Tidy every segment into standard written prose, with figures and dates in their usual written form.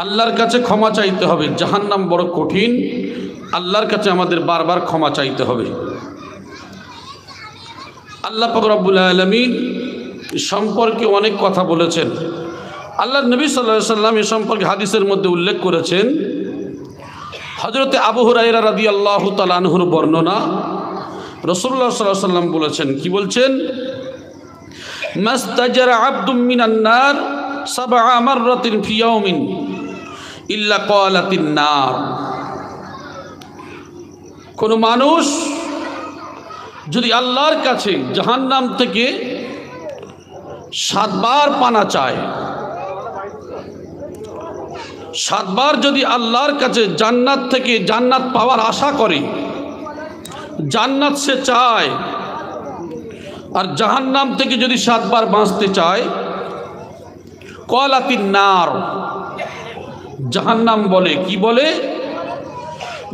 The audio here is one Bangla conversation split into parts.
আল্লাহর কাছে ক্ষমা চাইতে হবে। জাহান্নাম বড় কঠিন, আল্লাহর কাছে আমাদের বারবার ক্ষমা চাইতে হবে। আল্লাহ পাক রব্বুল আলামিন সম্পর্কে অনেক কথা বলেছেন। আল্লাহর নবী সাল্লাল্লাহু আলাইহি ওয়াসাল্লাম এ সম্পর্কে হাদিসের মধ্যে উল্লেখ করেছেন। হযরতে আবু হুরায়রা রাদিয়াল্লাহু তাআলা আনহুর বর্ণনা, রাসূলুল্লাহ সাল্লাল্লাহু আলাইহি ওয়াসাল্লাম বলেছেন, কি বলছেন? মাস্তাজারা আবদুম মিনান নার সাবআ মাররাতিন ফি ইয়াওমিন ইল্লা ক্বালাতিন নার। কোন মানুষ যদি আল্লাহর কাছে জাহান্নাম থেকে 7 বার পানা চায়, 7 বার যদি আল্লাহর কাছে জান্নাত থেকে জান্নাত পাওয়ার আশা করে, জান্নাত সে চায়, আর জাহান্নাম থেকে যদি 7 বার বাঁচতে চায়, ক্বালাতিন নার, জাহান্নাম বলে, কি বলে?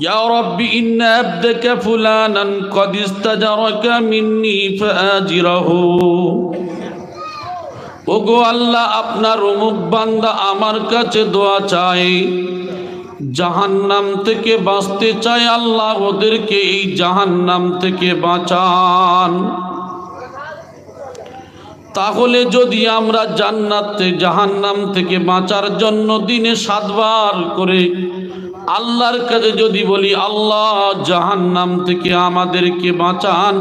ইয়া রাব্বি ইন্না আবদাকা ফুলানান ক্বাদ ইস্তাজারাকা মিন্নি ফাআজিরাহু। ওগো আল্লাহ, আপনার অমুক বান্দা আমার কাছে দোয়া চায়, জাহান্নাম থেকে বাঁচতে চায়, আল্লাহ ওদেরকে এই জাহান্নাম থেকে বাঁচান। তাহলে যদি আমরা জান্নাতে জাহান্নাম থেকে বাঁচার জন্য দিনে 7 বার করে আল্লাহর কাছে যদি বলি, আল্লাহ জাহান্নাম থেকে আমাদেরকে বাঁচান,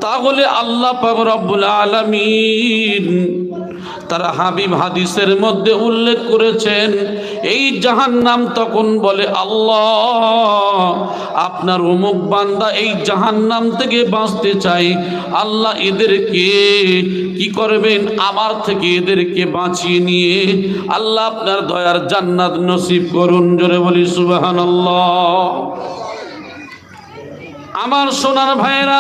তাহলে আল্লাহ পাক রব্বুল আলামিন তার হাবিব হাদিসের মধ্যে উল্লেখ করেছেন, এই জাহান্নাম তখন বলে, আল্লাহ আপনার অমুক বান্দা এই জাহান্নাম থেকে বাঁচতে চাই, আল্লাহ এদেরকে কি করবেন? আমার থেকে এদেরকে বাঁচিয়ে নিয়ে আল্লাহ আপনার দয়ার জান্নাত নসিব করুন। জোরে বলি সুবহানাল্লাহ। আমার সোনার ভাইয়েরা,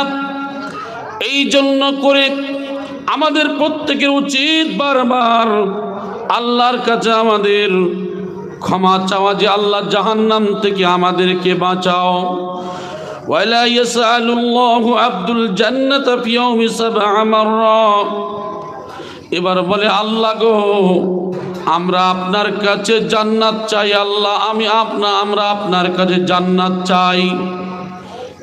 এই জন্য করে আমাদের প্রত্যেকের উচিত বারবার আল্লাহর কাছে আমাদের ক্ষমা চাওয়া, যে আল্লাহ জাহান্নাম থেকে আমাদেরকে বাঁচাও। ওয়ালা ইয়াসআলুল্লাহু আব্দুল জান্নাতা ফি ইয়াওমি 7 মাররা। এবার বলে, আল্লাহ গো, আমরা আপনার কাছে জান্নাত চাই, আল্লাহ আমরা আপনার কাছে জান্নাত চাই।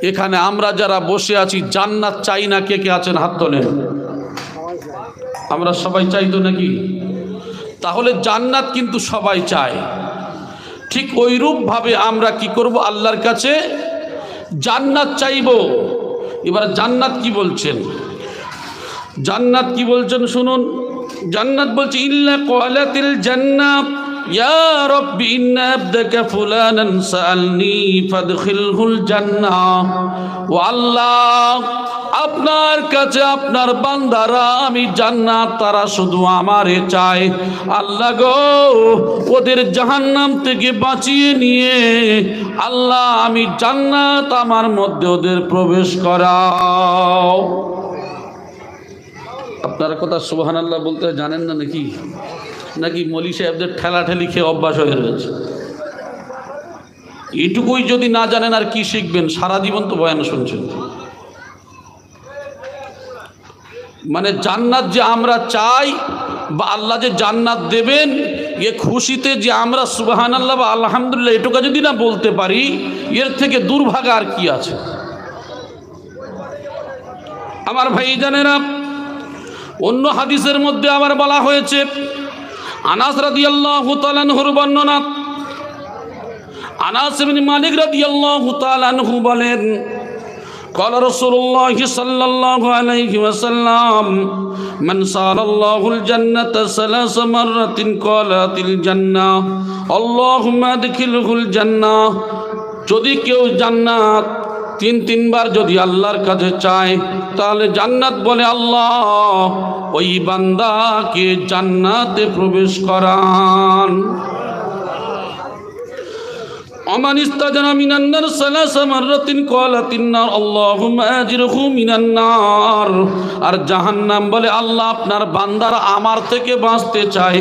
এখানে আমরা যারা বসে আছি জান্নাত চাই না? কে কে আছেন হাত তোলেন। আমরা সবাই চাই তো নাকি? তাহলে জান্নাত কিন্তু সবাই চায়। ঠিক ওইরূপ ভাবে আমরা কি করব? আল্লাহর কাছে জান্নাত চাইব। এবার জান্নাত কি বলছেন? জান্নাত কি বলছেন শুনুন। জান্নাত বলছে, ইল্লা ক্বালাতিল জান্নাত ইয়া রাব্বি ইন্না আবদাকা ফুলানান সাআলনি ফাদখিলহুল জান্নাহ। ও আল্লাহ, আপনার কাছে আপনার বান্দারা আমি জান্নাত তারা শুধু আমারে চায়, আল্লাহ গো ওদের জাহান্নাম থেকে বাঁচিয়ে নিয়ে আল্লাহ আমি জান্নাত আমার মধ্যে ওদের প্রবেশ করাও। আপনারা কথা সুবহানাল্লাহ বলতে জানেন না নাকি? নাকি মৌলী সাহেবদের ঠেলাঠেলি খেয়ে অভ্যাস হয়ে রয়েছে? এটুকুই যদি না জানেন আর কি শিখবেন? সারা জীবন তো বয়ান শুনছেন। মানে জান্নাত যে আমরা চাই বা আল্লাহ যে জান্নাত দেবেন, এ খুশিতে যে আমরা সুবহানাল্লাহ বা আলহামদুলিল্লাহ এটুকু যদি না বলতে পারি, এর থেকে দুর্ভাগা আর কি আছে? আমার ভাই জানেরা, অন্য হাদিসের মধ্যে আবার বলা হয়েছে, আনাস রাদিয়াল্লাহু তাআলা আনহুর বর্ণনা, আনাস ইবনে মালিক রাদিয়াল্লাহু তাআলা আনহু বলেন, قال رسول الله صلى الله عليه وسلم من سأل الله الجنة 3 مرات قالت الجنة اللهم ادخله الجنة। যদি কেউ জান্নাত 3 বার যদি আল্লাহর কাছে চায়, তাহলে জান্নাত বলে, আল্লাহ ওই বান্দাকে জান্নাতে প্রবেশ করান। ومن استجر من النار 3 مرات قالت النار اللهم اجره من النار। আর জাহান্নাম বলে, আল্লাহ আপনার বান্দারা আমার থেকে বাঁচতে চায়,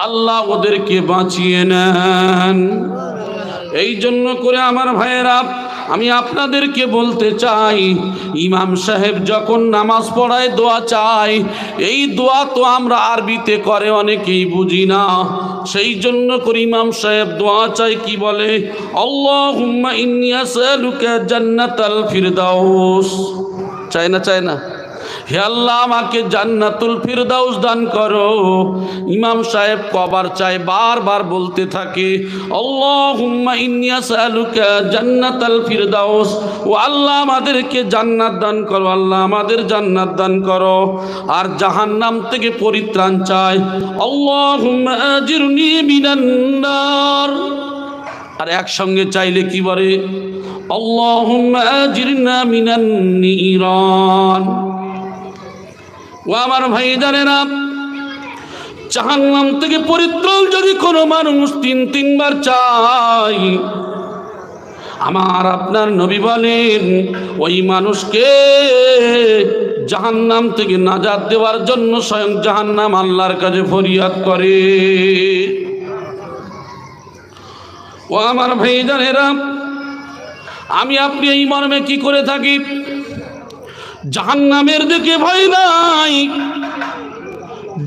আল্লাহ ওদেরকে বাঁচিয়ে নেন। এই জন্য করে আমার ভাইয়েরা, আমি আপনাদেরকে বলতে চাই, ইমাম সাহেব যখন নামাজ পড়ায় দোয়া চায়, এই দোয়া তো আমরা আরবিতে করে অনেকেই বুঝি না। সেই জন্য করে ইমাম সাহেব দোয়া চাই, কি বলে? আল্লাহুম্মা ইন্নী আসআলুকা জান্নাতাল ফিরদাউস। চায় না? চায় না? হে আল্লাহ, আমাকে জান্নাতুল ফিরদাউস দান করো। ইমাম সাহেব কবার চায়, বারবার বলতে থাকে, আল্লাহুম্মা ইন্নী আসআলুকা জান্নাতাল ফিরদাউস। ও আল্লাহ, আমাদেরকে জান্নাত দান করো, আল্লাহ আমাদের জান্নাত দান করো। আর জাহান্নাম থেকে পরিত্রাণ চায়, আল্লাহুম্মা আজিরনি মিনান নার। আর একসঙ্গে চাইলে কি বলে? আল্লাহুম্মা আজিরনা মিনান নিরান। ও আমার ভাইজানেরা, জাহান্নাম থেকে পরিত্রাণ যদি কোনো মানুষ তিনবার চায়, আমার আপনার নবী বলেন, ওই মানুষকে জাহান্নাম থেকে নাজাত দেওয়ার জন্য স্বয়ং জাহান্নাম আল্লাহর কাছে ফরিয়াদ করে। ও আমার ভাইজানেরা, আমি আপনি এই মর্মে কি করে থাকি? জাহান্নামের দিকে ভয় নাই।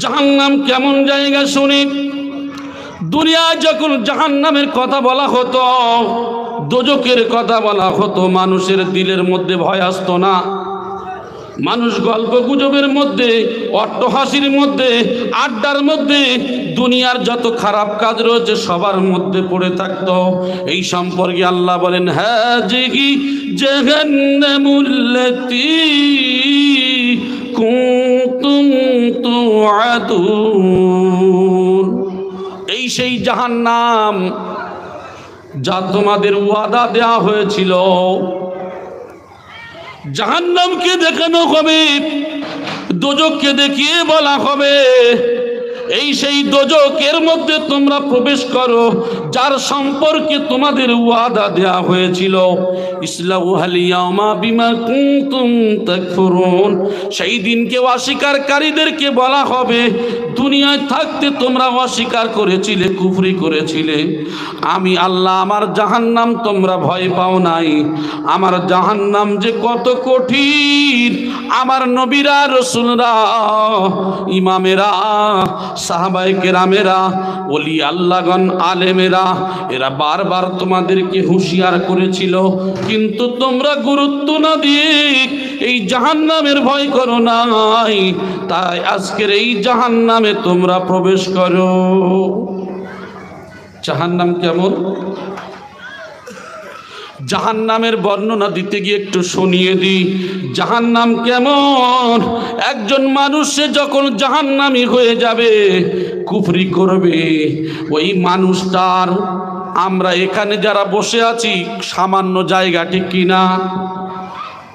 জাহান্নাম কেমন জায়গা শুনি? দুনিয়ায় যখন জাহান্নামের কথা বলা হতো, দোজখের কথা বলা হতো, মানুষের দিলের মধ্যে ভয় আসতো না। মানুষ গল্প গুজবের মধ্যে, অট্টহাসির মধ্যে, আড্ডার মধ্যে দুনিয়ার যত খারাপ কাজ রয়েছে সবার মধ্যে পড়ে থাকতো। এই সম্পর্কে আল্লাহ বলেন, হাযিহি জাহান্নামুল্লাতী কুনতুম তুআদুন। এই সেই জাহান্নাম যা তোমাদের ওয়াদা দেয়া হয়েছিল। জাহান্নামকে দেখানো হবে, দোজখকে দেখিয়ে বলা হবে, এই সেই দোজখের মধ্যে তোমরা প্রবেশ করো, যার সম্পর্কে তোমাদের ওয়াদা দেয়া হয়েছিল। ইসলাউহাল ইয়াওমা বিমা কুনতুম তাকফুরুন। সেই দিনকে অস্বীকারীদেরকে বলা হবে, দুনিয়ায় থাকতে তোমরা অস্বীকার করেছিলে, কুফরি করেছিলে। আমি আল্লাহ, আমার জাহান্নাম তোমরা ভয় পাও নাই। আমার জাহান্নাম যে কত কঠিন, আমার নবীরা, রাসূলরা, ইমামেরা, সাহাবায়ে কেরামেরা, ওলি আল্লাহগণ, আলেমেরা, এরা বারবার তোমাদেরকে হুঁশিয়ার করেছিল, কিন্তু তোমরা গুরুত্ব না দিয়ে এই জাহান্নামের ভয় করো নাই। তাই আজকের এই জাহান্নামে তোমরা প্রবেশ করো। জাহান্নাম কেমন? জাহান্নামের বর্ণনা দিতে গিয়ে একটু শুনিয়ে দিই, জাহান্নাম কেমন। একজন মানুষে যখন জাহান্নামী হয়ে যাবে, কুফরি করবে, ওই মানুষটার, আমরা এখানে যারা বসে আছি সামান্য জায়গা, ঠিক কিনা?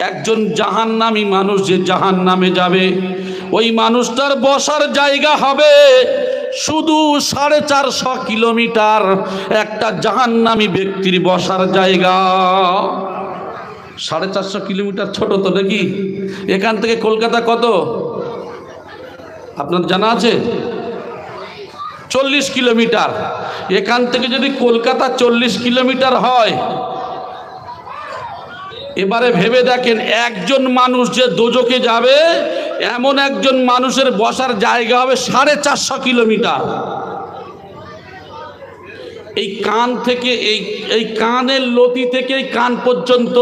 একজন জাহান্নামী মানুষ যে জাহান্নামে যাবে, ওই মানুষটার বসার জায়গা হবে শুধু 450 কিলোমিটার। একটা জাহান্নামী ব্যক্তির বসার জায়গা 450 কিলোমিটার। ছোট তো নাকি? এখান থেকে কলকাতা কত আপনার জানা আছে? 40 কিলোমিটার। এখান থেকে যদি কলকাতা 40 কিলোমিটার হয়, এবারে ভেবে দেখেন, একজন মানুষ যে দোজখে যাবে, এমন একজন মানুষের বসার জায়গা হবে 450 কিলোমিটার। এই কান থেকে, এই কানের লতি থেকে এই কান পর্যন্ত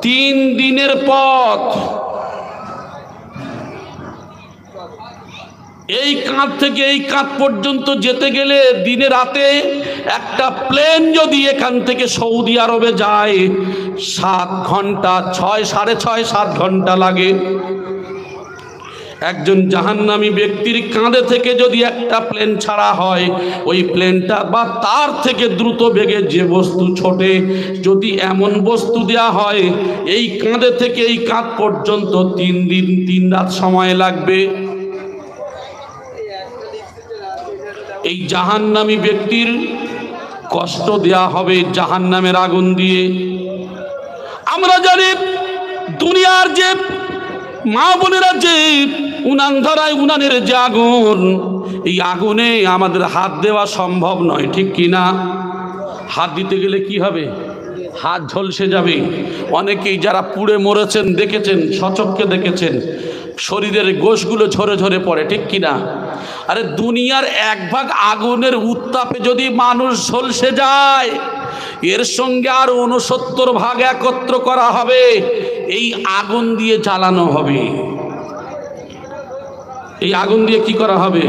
3 দিনের পথ। এই কাঁধ থেকে এই কাঁধ পর্যন্ত যেতে গেলে দিনে রাতে একটা প্লেন যদি এখান থেকে সৌদি আরবে যায়, 7 ঘন্টা, 6, 6.5, 7 ঘন্টা লাগে। একজন জাহান্নামী ব্যক্তির কাঁধে থেকে যদি একটা প্লেন ছাড়া হয়, ওই প্লেনটা বা তার থেকে দ্রুত বেগে যে বস্তু ছোটে, যদি এমন বস্তু দেয়া হয়, এই কাঁধে থেকে এই কাঁধ পর্যন্ত 3 দিন 3 রাত সময় লাগবে। এই জাহান্নামী ব্যক্তির কষ্ট দেয়া হবে জাহান্নামের আগুন দিয়ে। আমরা জানি দুনিয়ার যে মা বোনেরা যে উনান ধরায়, উনানের যে আগুন, এই আগুনে আমাদের হাত দেওয়া সম্ভব নয়, ঠিক কিনা? হাত দিতে গেলে কি হবে? হাত ঝলসে যাবে। অনেকেই যারা পুড়ে মরেছেন দেখেছেন, সচক্ষে দেখেছেন, শরীরের গোশগুলো ঝরে ঝরে পড়ে, ঠিক কিনা? আরে দুনিয়ার এক ভাগ আগুনের উত্তাপে যদি মানুষ ঝলসে যায়, এর সঙ্গে আর 69 ভাগ একত্র করা হবে, এই আগুন দিয়ে জ্বালানো হবে। এই আগুন দিয়ে কি করা হবে?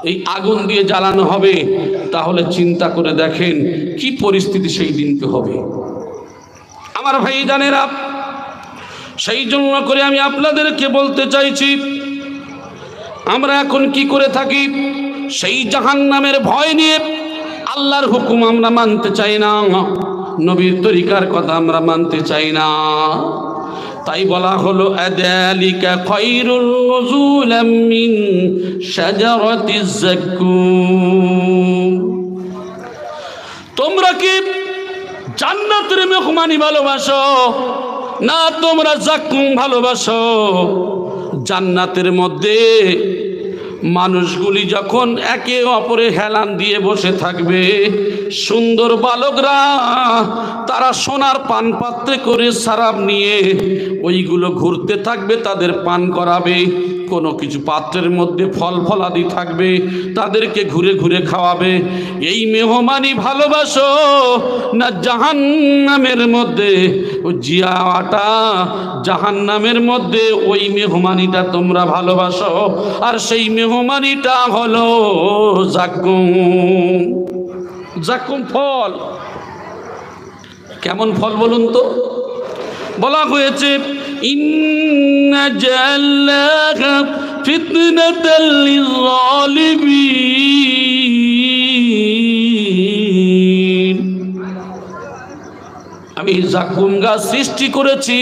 এই আগুন দিয়ে জ্বালানো হবে। তাহলে চিন্তা করে দেখেন কি পরিস্থিতি সেই দিনকে হবে। আমার ভাই জানেরা, সেই জন্য করে আমি আপনাদেরকে বলতে চাইছি, আমরা এখন কি করে থাকি? সেই জাহান্নামের ভয় নিয়ে আল্লাহর হুকুম আমরা মানতে চাই না, নবীর তরিকার কথা আমরা মানতে চাই না। তাই বলা হলো আযালিকা খায়রুন নুজুলাম মিন শাজারাতিজ যাক্কুম। তোমরা কি জান্নাতের মেহমানি ভালোবাসো না তোমরা যাক্কুম ভালোবাসো? জান্নাতের মধ্যে মানুষগুলি যখন একে অপরে হেলান দিয়ে বসে থাকবে, সুন্দর বালকরা তারা সোনার পান পাত্রে করে শরাব নিয়ে ওইগুলো ঘুরতে থাকবে, তাদের পান করাবে। কোনো কিছু পাত্রের মধ্যে ফল ফলাদি থাকবে, তাদেরকে ঘুরে ঘুরে খাওয়াবে। এই মেহমানি ভালোবাসো না জাহান্নামের মধ্যে জিয়াটা, জাহান্নামের মধ্যে ওই মেহমানিটা তোমরা ভালোবাসো? আর সেই মেহমানিটা হলো যাক্কুম। যাক্কুম ফল। কেমন ফল বলুন তো? বলা হয়েছে ইন্না জাআলনাহা ফিতনাতাল লিয-যালিমিন। আমি যাক্কুম গাছ সৃষ্টি করেছি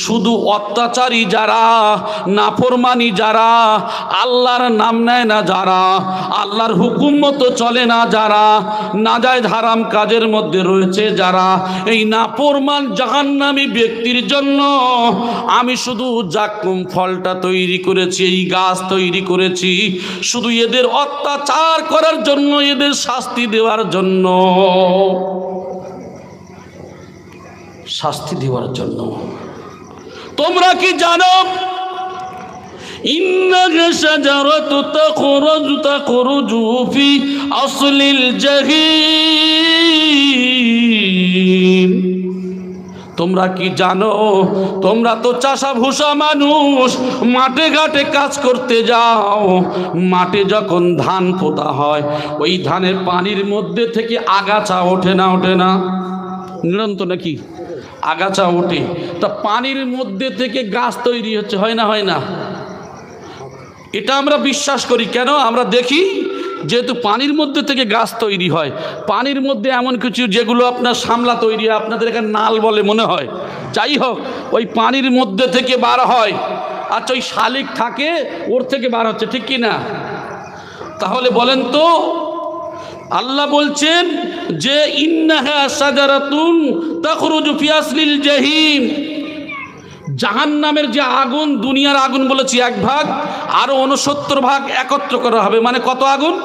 শুধু অত্যাচারী যারা, নাফরমানি যারা, আল্লাহর নাম নেয় না যারা, আল্লাহর হুকুম মতো চলে না যারা, নাজায়েজ হারাম কাজের মধ্যে রয়েছে যারা, এই নাফরমান জাহান্নামী ব্যক্তির জন্য আমি শুধু যাক্কুম ফলটা তৈরি করেছি, এই গাছ তৈরি করেছি শুধু এদের অত্যাচার করার জন্য, এদের শাস্তি দেওয়ার জন্য, শাস্তি দেওয়ার জন্য। তোমরা কি জানো ইন্নাহা শাজারাতু তাখরুজু ফি আসলিল জাহিম। তোমরা কি জানো? তোমরা তো চাষা ভুষা মানুষ, মাঠে ঘাটে কাজ করতে যাও। মাঠে যখন ধান পোতা হয়, ওই ধানের পানির মধ্যে থেকে আগাছা ওঠে না? ওঠে না? নিরন্তর নাকি আগাছা ওঠে। তা পানির মধ্যে থেকে গাছ তৈরি হচ্ছে, হয় না? হয় না? এটা আমরা বিশ্বাস করি। কেন? আমরা দেখি যেহেতু পানির মধ্যে থেকে গাছ তৈরি হয়। পানির মধ্যে এমন কিছু যেগুলো আপনার সামলা তৈরি হয়, আপনাদের এখানে নাল বলে মনে হয়, যাই হোক, ওই পানির মধ্যে থেকে বার হয়। আচ্ছা, ওই শালিক থাকে, ওর থেকে বার হচ্ছে, ঠিক কি না? তাহলে বলেন তো, আল্লাহ বলছেন যে ইন্নাহা শাজারাতুন তাখরুজু ফি আসলিল জাহিম। জাহান্নামের যে আগুন, দুনিয়ার আগুন বলেছি এক ভাগ, আরো 69 ভাগ একত্র করা হবে। মানে কত আগুন?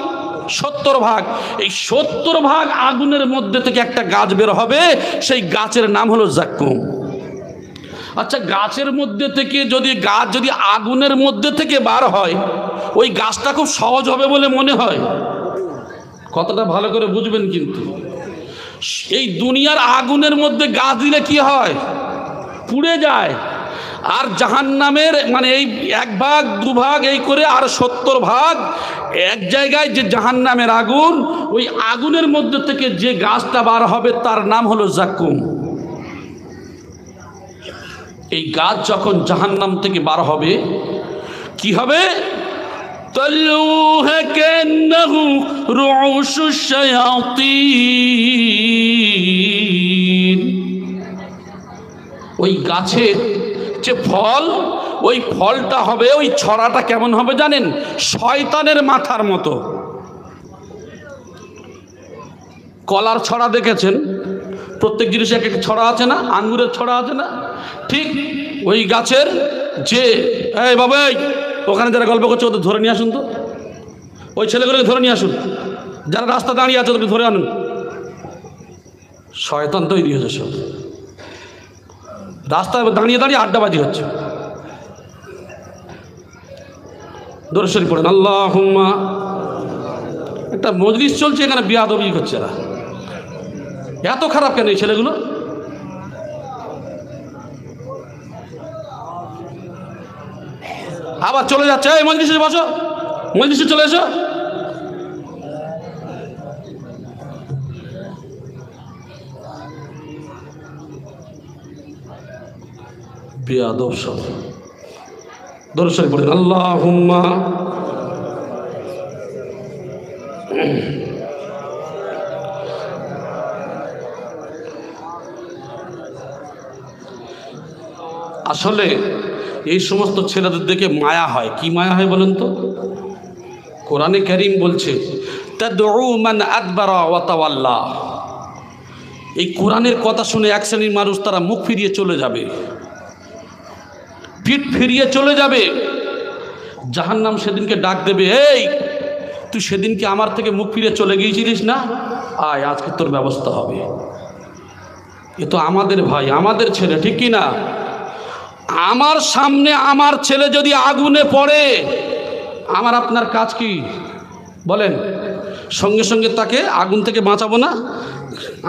70 ভাগ। এই 70 ভাগ আগুনের মধ্যে থেকে একটা গাছ বের হবে, সেই গাছের নাম হলো যাক্কুম। আচ্ছা, গাছের মধ্যে থেকে গাছ যদি আগুনের মধ্যে থেকে বার হয়, ওই গাছটা খুব সহজ হবে বলে মনে হয়? কতটা ভালো করে বুঝবেন। কিন্তু এই দুনিয়ার আগুনের মধ্যে গাছ দিলে কি হয়? পুড়ে যায়। আর জাহান্নামের মানে এই 1 ভাগ 2 ভাগ এই করে আর 70 ভাগ এক জায়গায় যে জাহান্নামের আগুন, ওই আগুনের মধ্যে থেকে যে গাছটা বার হবে তার নাম হলো যাক্কুম। এই গাছ যখন জাহান্নাম থেকে বার হবে, কি হবে? طلعوها كأنه رعوش الشياطين। ওই গাছের যে ফল, ওই ফলটা হবে, ওই ছড়াটা কেমন হবে জানেন? শয়তানের মাথার মতো। কলার ছড়া দেখেছেন? প্রত্যেক জিনিসে এক এক ছড়া আছে না? আঙ্গুরের ছড়া আছে না? ঠিক ওই গাছের যে, এই বাবা, ওখানে যারা গল্প করছে ওদের ধরে নিয়ে আসুন তো, ওই ছেলেগুলোকে ধরে নিয়ে আসুন, যারা রাস্তা দাঁড়িয়ে আছে ওদেরকে ধরে আনুন। শয়তান তৈরি হয়েছে সব, রাস্তায় দাঁড়িয়ে দাঁড়িয়ে আড্ডাবাজি হচ্ছে। দরুদ শরীফ পড়েন আল্লাহুম্মা। একটা মজলিস চলছে, এখানে বেয়াদবি হচ্ছে। এরা এত খারাপ কেন এই ছেলেগুলো? আবার চলে যাচ্ছে, এই মজলিসে বসো, মজলিসে চলে এসো। বেয়াদব সব। দরুদ শরীফ পড়েন আল্লাহুম্মা। আসলে এই সমস্ত ছেলেদের দেখে মায়া হয়। কি মায়া হয় বলেন তো? কোরআনে কারীম বলছে তাদউ মান আদবারা ওয়া তাওয়াল্লা। এই কোরআনের কথা শুনে এক শ্রেণীর মানুষ তারা মুখ ফিরিয়ে চলে যাবে, পিঠ ফিরিয়ে চলে যাবে। জাহান্নাম সেদিনকে ডাক দেবে, এই তুই সেদিনকে আমার থেকে মুখ ফিরিয়ে চলে গিয়েছিলিস না, আয় আজকে তোর ব্যবস্থা হবে। এ তো আমাদের ভাই, আমাদের ছেলে, ঠিক কি না? আমার সামনে আমার ছেলে যদি আগুনে পড়ে, আমার আপনার কাজ কি বলেন? সঙ্গে সঙ্গে তাকে আগুন থেকে বাঁচাবো না?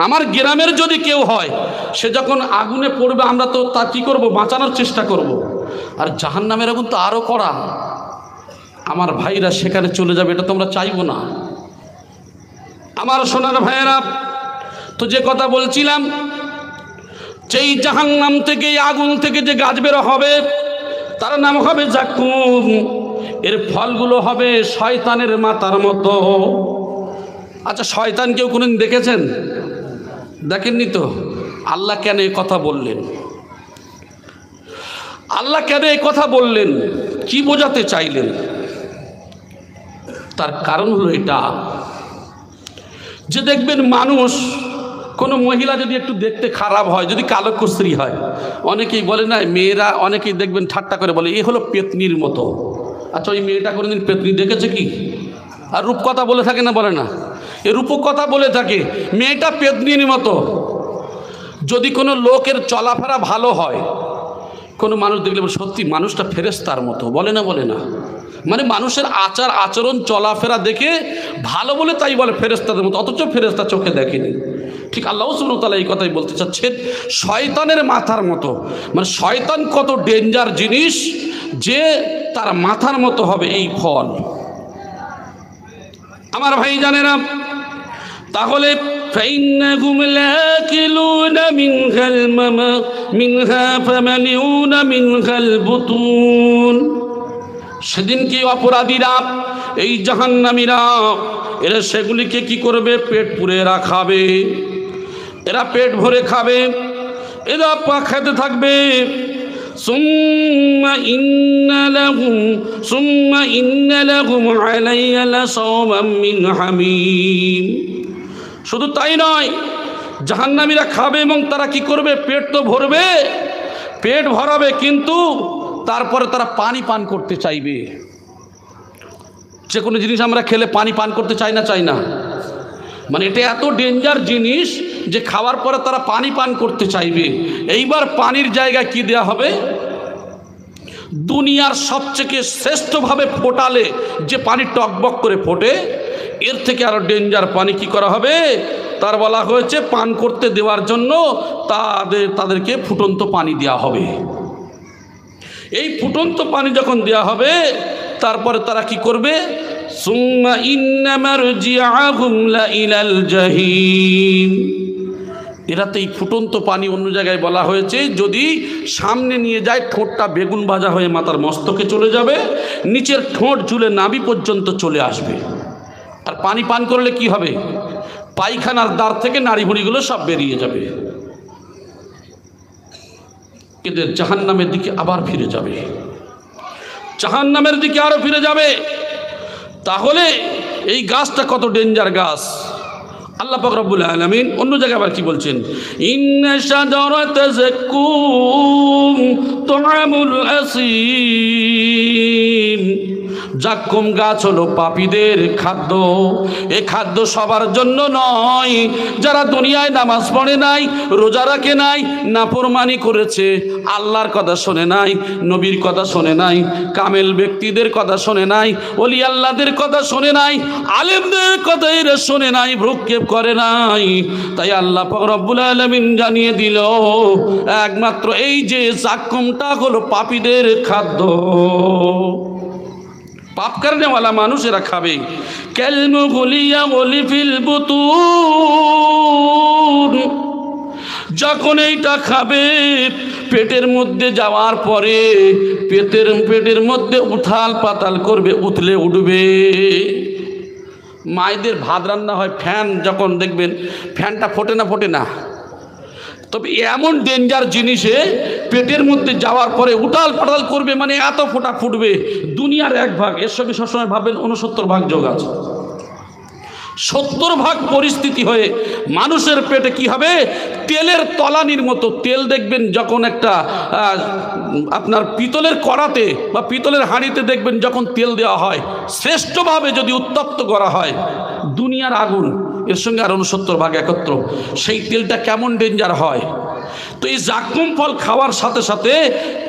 আমার গ্রামের যদি কেউ হয়, সে যখন আগুনে পড়বে, আমরা তো তা কী করবো? বাঁচানোর চেষ্টা করব। আর জাহান্নামের আগুন তো আরও কড়া। আমার ভাইরা সেখানে চলে যাবে, এটা তো আমরা চাইবো না। আমার সোনার ভাইয়েরা, তো যে কথা বলছিলাম, যেই জাহান্নাম থেকে, আগুন থেকে যে গাছ বের হবে, তার নাম হবে জাকুম। এর ফলগুলো হবে শয়তানের মাথার মতো। আচ্ছা, শয়তান কেউ কোনোদিন দেখেছেন? দেখেননি তো। আল্লাহ কেন এই কথা বললেন? আল্লাহ কেন এই কথা বললেন? কি বোঝাতে চাইলেন? তার কারণ হলো এটা যে দেখবেন মানুষ, কোনো মহিলা যদি একটু দেখতে খারাপ হয়, যদি কালো কুস্ত্রী হয়, অনেকেই বলে না, মেয়েরা অনেকেই দেখবেন ঠাট্টা করে বলে এ হলো পেতনির মতো। আচ্ছা, ওই মেয়েটা কোনোদিন পেতনি দেখেছে কি? আর রূপকথা বলে থাকে না, বলে না, এ রূপকথা বলে থাকে, মেয়েটা পেতনির মতো। যদি কোনো লোকের চলাফেরা ভালো হয়, কোনো মানুষ দেখলে সত্যি মানুষটা ফেরেশতার মতো, বলে না, বলে না, মানে মানুষের আচার আচরণ চলাফেরা দেখে ভালো বলে তাই বলে ফেরেশতাদের মতো, অথচ ফেরেশতা চোখে দেখেনি। ঠিক আল্লাহ সুবহানাহু ওয়া তাআলা এই কথাই বলতে চাচ্ছেন, শয়তানের মাথার মতো। মানে শয়তান কত ডেঞ্জার জিনিস যে তার মাথার মতো হবে এই ফল। আমার ভাই জানেরা, তাহলে فإنهم لآكلون منها فملئون منها البطون। সেদিন কি অপরাধীরা, এই জাহান্নামীরা, এরা সেগুলিকে কি করবে? পেট পুরে এরা খাবে, এরা পেট ভরে খাবে, এরা খেতে থাকবে। সুম্মা ইন্না লাহুম আলাইয়া লাসাওমান মিন হামিম। শুধু তাই নয়, জাহান্নামীরা খাবে এবং তারা কি করবে? পেট তো ভরবে, পেট ভরাবে, কিন্তু তারপরে তারা পানি পান করতে চাইবে। যে কোনো জিনিস আমরা খেলে পানি পান করতে চাই না, চাই না? মানে এটা এত ডেঞ্জার জিনিস যে খাওয়ার পরে তারা পানি পান করতে চাইবে। এইবার পানির জায়গায় কি দেয়া হবে? দুনিয়ার সবচেয়ে শ্রেষ্ঠভাবে ফোটালে যে পানি টকবক করে ফোটে, এর থেকে আরো ডেঞ্জার পানি কি করা হবে? তার বলা হয়েছে পান করতে দেওয়ার জন্য তাদেরকে ফুটন্ত পানি দেওয়া হবে। এই ফুটন্ত পানি যখন দেওয়া হবে, তারপরে তারা কি করবে? সুম্মা ইন্না মারজিআহুম লা ইলাল জাহিম। এরাতে এই ফুটন্ত পানি অন্য জায়গায় বলা হয়েছে, যদি সামনে নিয়ে যায় ঠোঁটটা বেগুন ভাজা হয়ে মাথার মস্তকে চলে যাবে, নিচের ঠোঁট ঝুলে নাভি পর্যন্ত চলে আসবে। আর পানি পান করলে কি হবে? পায়খানার দ্বার থেকে নাড়িভুড়িগুলো সব বেরিয়ে যাবে। এদের জাহান্নামের দিকে আবার ফিরে যাবে, জাহান্নামের দিকে আরো ফিরে যাবে। তাহলে এই গাছটা কত ডেঞ্জার গাছ! আল্লাহ পাক রব্বুল আলামিন অন্য জায়গায় আবার কি বলছেন, ইন্না শাজারাতা যাক্কুম তুআমুল আসিম, যাক্কুম গাছ হলো পাপীদের খাদ্য। এ খাদ্য সবার জন্য নয়, যারা দুনিয়ায় নামাজ পড়ে নাই, রোজা রাখে নাই, নাফরমানি করেছে, আল্লাহর কথা শোনে নাই, নবীর কথা শোনে নাই, কামেল ব্যক্তিদের কথা শোনে নাই, ওলি আল্লাহদের কথা শোনে নাই, আলেমদের কথা এরা শোনে নাই, ভ্রুক্ষেপ করে নাই। তাই আল্লাহ পাক রব্বুল আলামিন জানিয়ে দিল, একমাত্র এই যে যাক্কুমটা হলো পাপীদের খাদ্য। পাপ কারণেওয়ালা মানুষ এরা খাবে। কালমু গুলিয়া গলি ফিল বুতুন, যখন এইটা খাবে পেটের মধ্যে যাওয়ার পরে পেটের মধ্যে উথাল পাতাল করবে, উথলে উঠবে। মায়েদের ভাত রান্না হয়, ফ্যান যখন দেখবেন ফ্যানটা ফোটে না, তবে এমন ডেঞ্জার জিনিসে পেটের মধ্যে যাওয়ার পরে উঠাল পাটাল করবে, মানে এত ফোঁটা ফুটবে, দুনিয়ার 1 ভাগ। এর সঙ্গে সবসময় ভাববেন 69 ভাগ যোগ আছে। 70 ভাগ পরিস্থিতি হয়ে মানুষের পেটে কি হবে, তেলের তলানির মতো তেল। দেখবেন যখন একটা আপনার পিতলের কড়াতে বা পিতলের হাঁড়িতে দেখবেন যখন তেল দেওয়া হয়, শ্রেষ্ঠভাবে যদি উত্তপ্ত করা হয়, দুনিয়ার আগুন এর সঙ্গে আর 69 ভাগ একত্র, সেই তেলটা কেমন ডেঞ্জার হয়। তো এই যাক্কুম ফল খাওয়ার সাথে সাথে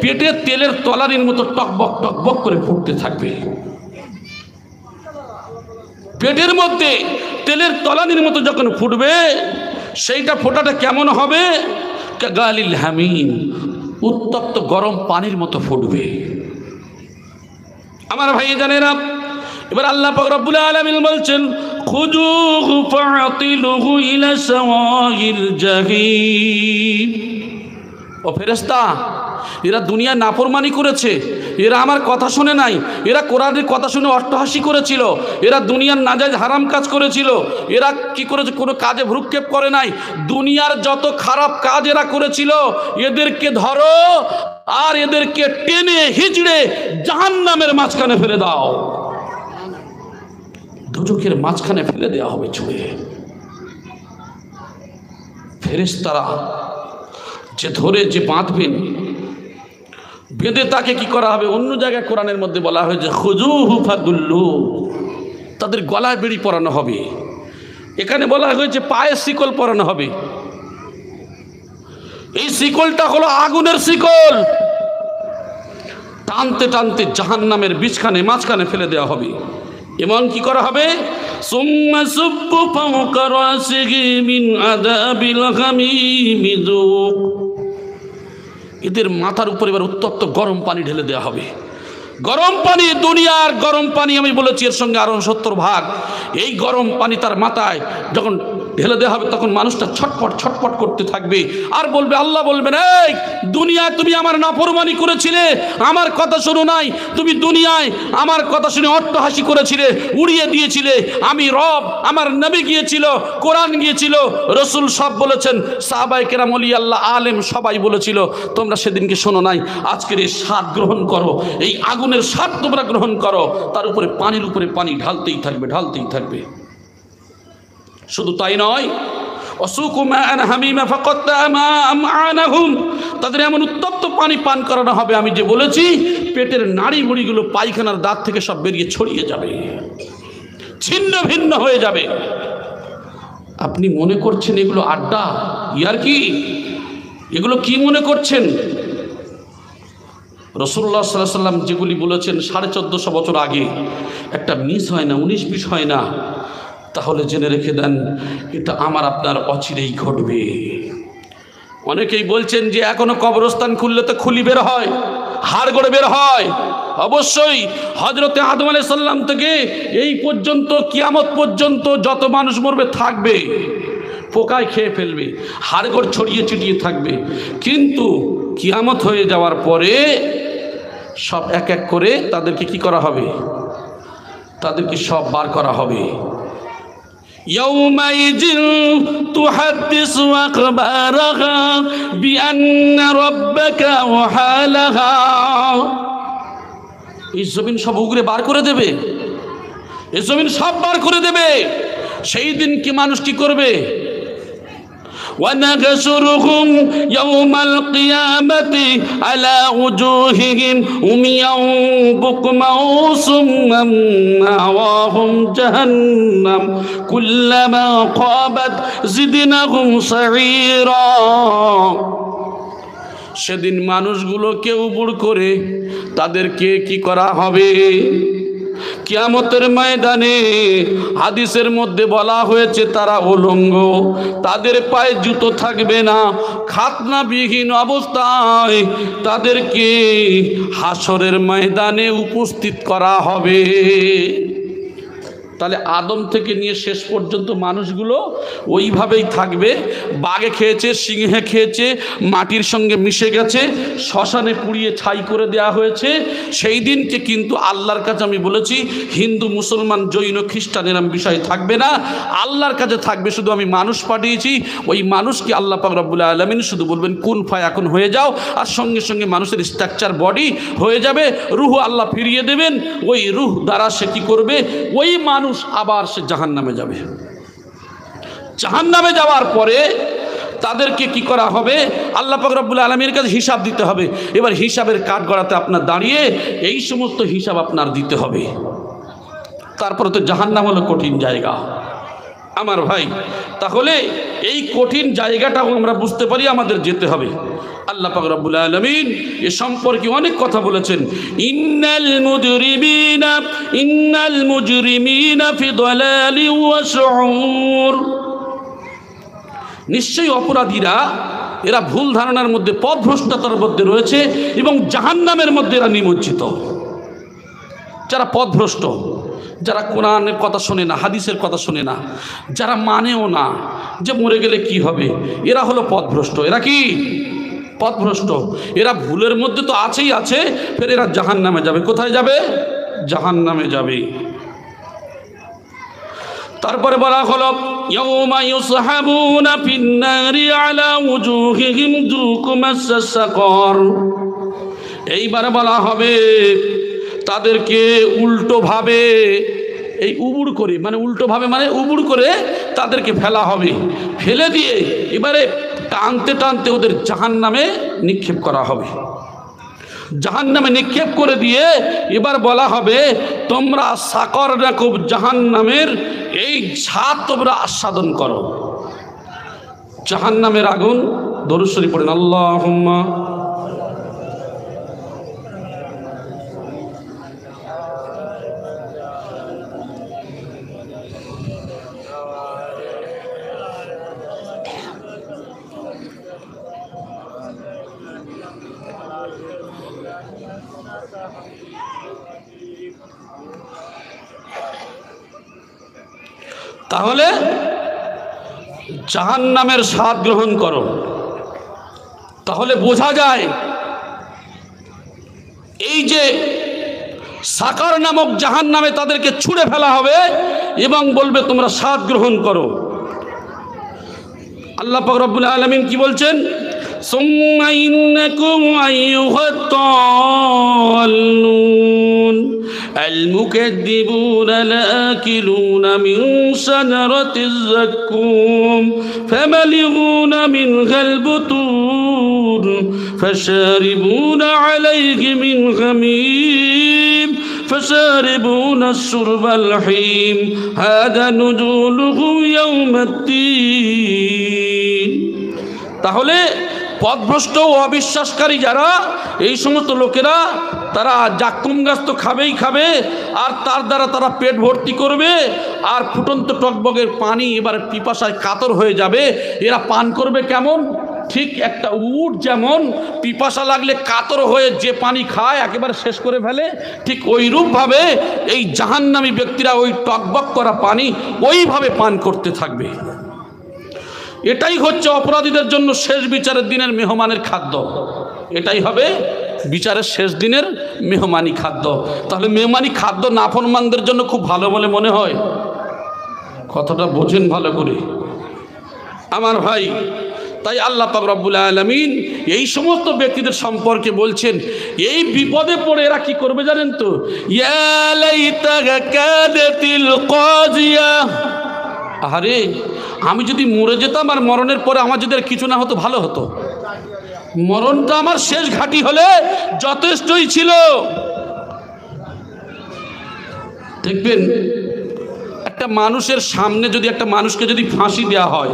পেটে তেলের তলানির মতো টকবক টকবক করে ফুটতে থাকবে। পেটের মধ্যে তেলের তলানির মতো যখন ফুটবে, সেইটা ফোটাটা কেমন হবে, গালিল হামিম, উত্তপ্ত গরম পানির মতো ফুটবে। আমার ভাই জানেরা, এবার আল্লাহ পাক রব্বুল আলামিন বলছেন, খুযুহু ফাআতিলুহু ইলা সাওয়াইল জাহিম। ও ফেরেশতা, এরা দুনিয়া নাফরমানি করেছে, এরা আমার কথা শুনে নাই, এরা কোরআনের কথা শুনে অট্টহাসি করেছিল, এরা দুনিয়ার নাজায়েজ হারাম কাজ করেছিল, এরা কি করেছে, কোনো কাজে ভ্রুক্ষেপ করে নাই, দুনিয়ার যত খারাপ কাজ এরা করেছিল, এদেরকে ধরো আর এদেরকে টেনে হিচড়ে জাহান্নামের মাঝখানে ফেলে দাও। দুজকের মাঝখানে ফেলে দেওয়া হবে ছুঁয়ে। ফেরেশতারা যে ধরে যে বাঁধবেন, বেঁধে তাকে কি করা হবে, অন্য জায়গায় কোরআনের মধ্যে বলা হয়েছে খুযুহু ফাগুল্লু, তাদের গলায় বেড়ি পরানো হবে। এখানে বলা হয়েছে পায়ে শিকল পরানো হবে। এই শিকলটা হলো আগুনের শিকল, টানতে টানতে জাহান্নামের মাঝখানে ফেলে দেওয়া হবে। এমন কি করা হবে, সুম্মা সুব্বু ফাওকা রাসিহি মিন আযাবিল হামিম যুক, এদের মাথার উপর এবার উত্তপ্ত গরম পানি ঢেলে দেওয়া হবে। গরম পানি, দুনিয়ার গরম পানি, আমি বলেছি এর সঙ্গে আরো 70 ভাগ। এই গরম পানি তার মাথায় যখন ঢেলে দেওয়া হবে, তখন মানুষটা ছটপট ছটপট করতে থাকবে আর বলবে, আল্লাহ বলবেন, এই দুনিয়ায় তুমি আমার নাফরমানি করেছিলে, আমার কথা শোনো নাই, তুমি দুনিয়ায় আমার কথা শুনে অট্টহাসি করেছিলে, উড়িয়ে দিয়েছিলে। আমি রব, আমার নবী গিয়েছিল, কোরআন গিয়েছিল, রসুল সব বলেছেন, সাহাবায়ে কেরাম, ওলি আল্লাহ, আলেম সবাই বলেছিল, তোমরা সেদিনকে শোনো নাই। আজকের এই স্বাদ গ্রহণ করো, এই আগুনের স্বাদ তোমরা গ্রহণ করো। তার উপরে পানির উপরে পানি ঢালতেই থাকবে, ঢালতেই থাকবে। শুধু তাই নয়, তাদের এমন উত্তপ্ত পানি পান করানো হবে, আমি যে বলেছি, পেটের নাড়ি মুড়িগুলো পায়খানার দাঁত থেকে সব বেরিয়ে ছড়িয়ে যাবে, ছিন্ন ভিন্ন হয়ে যাবে। আপনি মনে করছেন এগুলো আড্ডা, ইয়ার কি, এগুলো কি মনে করছেন? রাসূলুল্লাহ সাল্লাল্লাহু আলাইহি ওয়াসাল্লাম যেগুলি বলেছেন 1450 বছর আগে, একটা মিস হয় না, 19-20 হয় না। তাহলে জেনে রেখে দেন, এটা আমার আপনার অচিরেই ঘটবে। অনেকেই বলছেন যে এখনো কবরস্থান খুললে তো খুলি বের হয়, হাড় গড়ে বের হয়। অবশ্যই হযরতে আদম আলাইহিস সালাম থেকে এই পর্যন্ত, কিয়ামত পর্যন্ত যত মানুষ মরবে থাকবে, পোকায় খেয়ে ফেলবে, হাড়গোড় ছড়িয়ে ছিটিয়ে থাকবে। কিন্তু কিয়ামত হয়ে যাওয়ার পরে সব এক এক করে তাদেরকে কি করা হবে, তাদেরকে সব বার করা হবে। يومئذ تحدث أخبارها بأن ربك أوحى لها, এই জমিন সব উগরে বার করে দেবে, এই জমিন সব বার করে দেবে। সেই দিন কি মানুষ কি করবে? ونحشرهم يوم القيامة على وجوههم عميا بكما صما مأواهم جهنم كلما خابت زدناهم سعيرا। সেদিন মানুষগুলোকে উবুড় করে তাদেরকে কি করা হবে? কিয়ামতের ময়দানে হাদিসের মধ্যে বলা হয়েছে তারা উলঙ্গ, তাদের পায়ে জুতো থাকবে না, খাতনাবিহীন অবস্থায় তাদেরকে হাসরের ময়দানে উপস্থিত করা হবে। তাহলে আদম থেকে নিয়ে শেষ পর্যন্ত মানুষগুলো ওইভাবেই থাকবে। বাঘে খেয়েছে, সিংহে খেয়েছে, মাটির সঙ্গে মিশে গেছে, শ্মশানে পুড়িয়ে ছাই করে দেওয়া হয়েছে। সেই দিনকে কিন্তু আল্লাহর কাছে আমি বলেছি হিন্দু, মুসলমান, জৈন, খ্রিস্টান এরম বিষয় থাকবে না। আল্লাহর কাছে থাকবে শুধু আমি মানুষ পাঠিয়েছি, ওই মানুষকে আল্লাহ পাক রব্বুল আলামিন শুধু বলবেন কুন ফায়াকুন হয়ে যাও, আর সঙ্গে সঙ্গে মানুষের স্ট্রাকচার বডি হয়ে যাবে, রুহ আল্লাহ ফিরিয়ে দেবেন। ওই রুহ দ্বারা সে কী করবে? ওই মানুষ আবার সে জাহান্নামে যাবে। জাহান্নামে যাওয়ার পরে তাদেরকে কি করা হবে? আল্লাহ পাক রব্বুল আলামিনের কাছে হিসাব দিতে হবে। এবার হিসাবের কাঠগড়াতে আপনার দাঁড়িয়ে এই সমস্ত হিসাব আপনার দিতে হবে। তারপরে তো জাহান্নাম হলো কঠিন জায়গা আমার ভাই। তাহলে এই কঠিন জায়গাটাও আমরা বুঝতে পারি, আমাদের যেতে হবে। আল্লাহ পাক রব্বুল আলামিন এ সম্পর্কে অনেক কথা বলেছেন। ইন্নাল মুজরিমিনা ফি দালালি ওয়া শুউর। নিশ্চয়ই অপরাধীরা এরা ভুল ধারণার মধ্যে, পথভ্রষ্টতার মধ্যে রয়েছে এবং জাহান্নামের মধ্যে এরা নিমজ্জিত। যারা পথভ্রষ্ট, যারা কোরআনের কথা শোনে না, হাদিসের কথা শোনে না, যারা মানেও না যে মরে গেলে কি হবে, এরা হলো পথভ্রষ্ট। এরা কি পথভ্রষ্ট? এরা ভুলের মধ্যে তো আছেই আছে, ফের এরা জাহান্নামে যাবে। কোথায় যাবে? জাহান্নামে যাবে। তারপরে বলা হলো ইয়াউমা ইউসহাবুনা ফিন-নারি আলা ওয়ুজুহিহিম যুকু মাসাস সাকার। এইবার বলা হবে তাদেরকে উল্টোভাবে, এই উবুড় করে মানে উল্টোভাবে মানে উবুড় করে তাদেরকে ফেলা হবে। ফেলে দিয়ে এবারে টানতে টানতে ওদের জাহান্নামে নিক্ষেপ করা হবে। জাহান্নামে নিক্ষেপ করে দিয়ে এবার বলা হবে তোমরা সাকর রাখো, জাহান্নামের এই স্বাদ তোমরা আস্বাদন করো। জাহান্নামের আগুন, দরুদ শরীফ পড়েন আল্লাহুম্মা। তাহলে জাহান্নামের স্বাদ গ্রহণ করো। তাহলে বোঝা যায় এই যে সাকার নামক জাহান্নামে তাদেরকে ছুঁড়ে ফেলা হবে এবং বলবে তোমরা স্বাদ গ্রহণ করো। আল্লাহ পাক রব্বুল আলামিন কি বলছেন? সুম্মা ইন্নাকুম আইয়ুহাত তাল্লুন المكذبون لآكلون من شجرة الزقوم فملئون منها البطون فشاربون عليه من غميم فشاربون الشرب الحميم هذا نزلهم يوم الدين। তাহলে পথভ্রষ্ট ও অবিশ্বাসকারী যারা, এই সমস্ত লোকেরা, তারা জাক্কুম গাছ তো খাবেই খাবে, আর তার দ্বারা তারা পেট ভর্তি করবে, আর ফুটন্ত টকবগের পানি এবার পিপাসায় কাতর হয়ে যাবে। এরা পান করবে কেমন? ঠিক একটা উট যেমন পিপাসা লাগলে কাতর হয়ে যে পানি খায় একেবারে শেষ করে ফেলে, ঠিক ওইরূপভাবে এই জাহান্নামী ব্যক্তিরা ওই টকবক করা পানি ওইভাবে পান করতে থাকবে। এটাই হচ্ছে অপরাধীদের জন্য শেষ বিচারের দিনের মেহমানের খাদ্য। এটাই হবে বিচারের শেষ দিনের মেহমানি খাদ্য। তাহলে মেহমানি খাদ্য নাফরমানদের জন্য খুব ভালো বলে মনে হয়? কথাটা বোঝেন ভালো করে আমার ভাই। তাই আল্লাহ পাক রব্বুল আলামিন এই সমস্ত ব্যক্তিদের সম্পর্কে বলছেন, এই বিপদে পড়ে এরা কি করবে জানেন তো? ইয়া লাইতা কাদাতিল কাজিয়া আরে আমি যদি মরে যেতাম আর মরণের পরে আমার যদি আর কিছু না হতো ভালো হতো। মরণটা আমার শেষ ঘাঁটি হলে যথেষ্টই ছিল। দেখবেন একটা মানুষের সামনে যদি একটা মানুষকে যদি ফাঁসি দেওয়া হয়,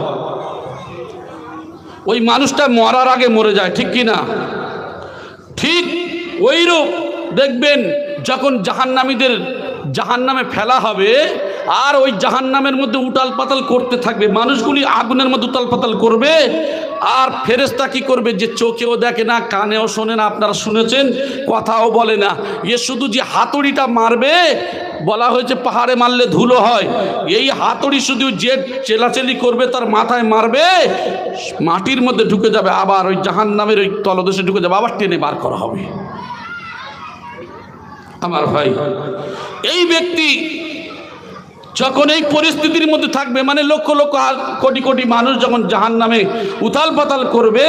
ওই মানুষটা মরার আগে মরে যায়, ঠিক কি না? ঠিক ওইরূপ দেখবেন যখন জাহান্নামীদের জাহান্নামে ফেলা হবে আর ওই জাহান্নামের মধ্যে উটাল পাতাল করতে থাকবে, মানুষগুলি আগুনের মধ্যে উটাল পাতাল করবে। আর ফেরেশতা কি করবে? যে চোখেও দেখে না, কানেও শোনে না, আপনারা শুনেছেন, কথাও বলে না, এ শুধু যে হাতুড়িটা মারবে, বলা হয়েছে পাহাড়ে মারলে ধুলো হয়, এই হাতুড়ি শুধু যে চেলাচেলি করবে তার মাথায় মারবে, মাটির মধ্যে ঢুকে যাবে, আবার ওই জাহান্নামের ওই তলদেশে ঢুকে যাবে, আবার টেনে বার করা হবে। আমার ভাই, এই ব্যক্তি যখন এই পরিস্থিতির মধ্যে থাকবে, মানে লক্ষ লক্ষ কোটি কোটি মানুষ যখন জাহান্নামে উথাল পাতাল করবে,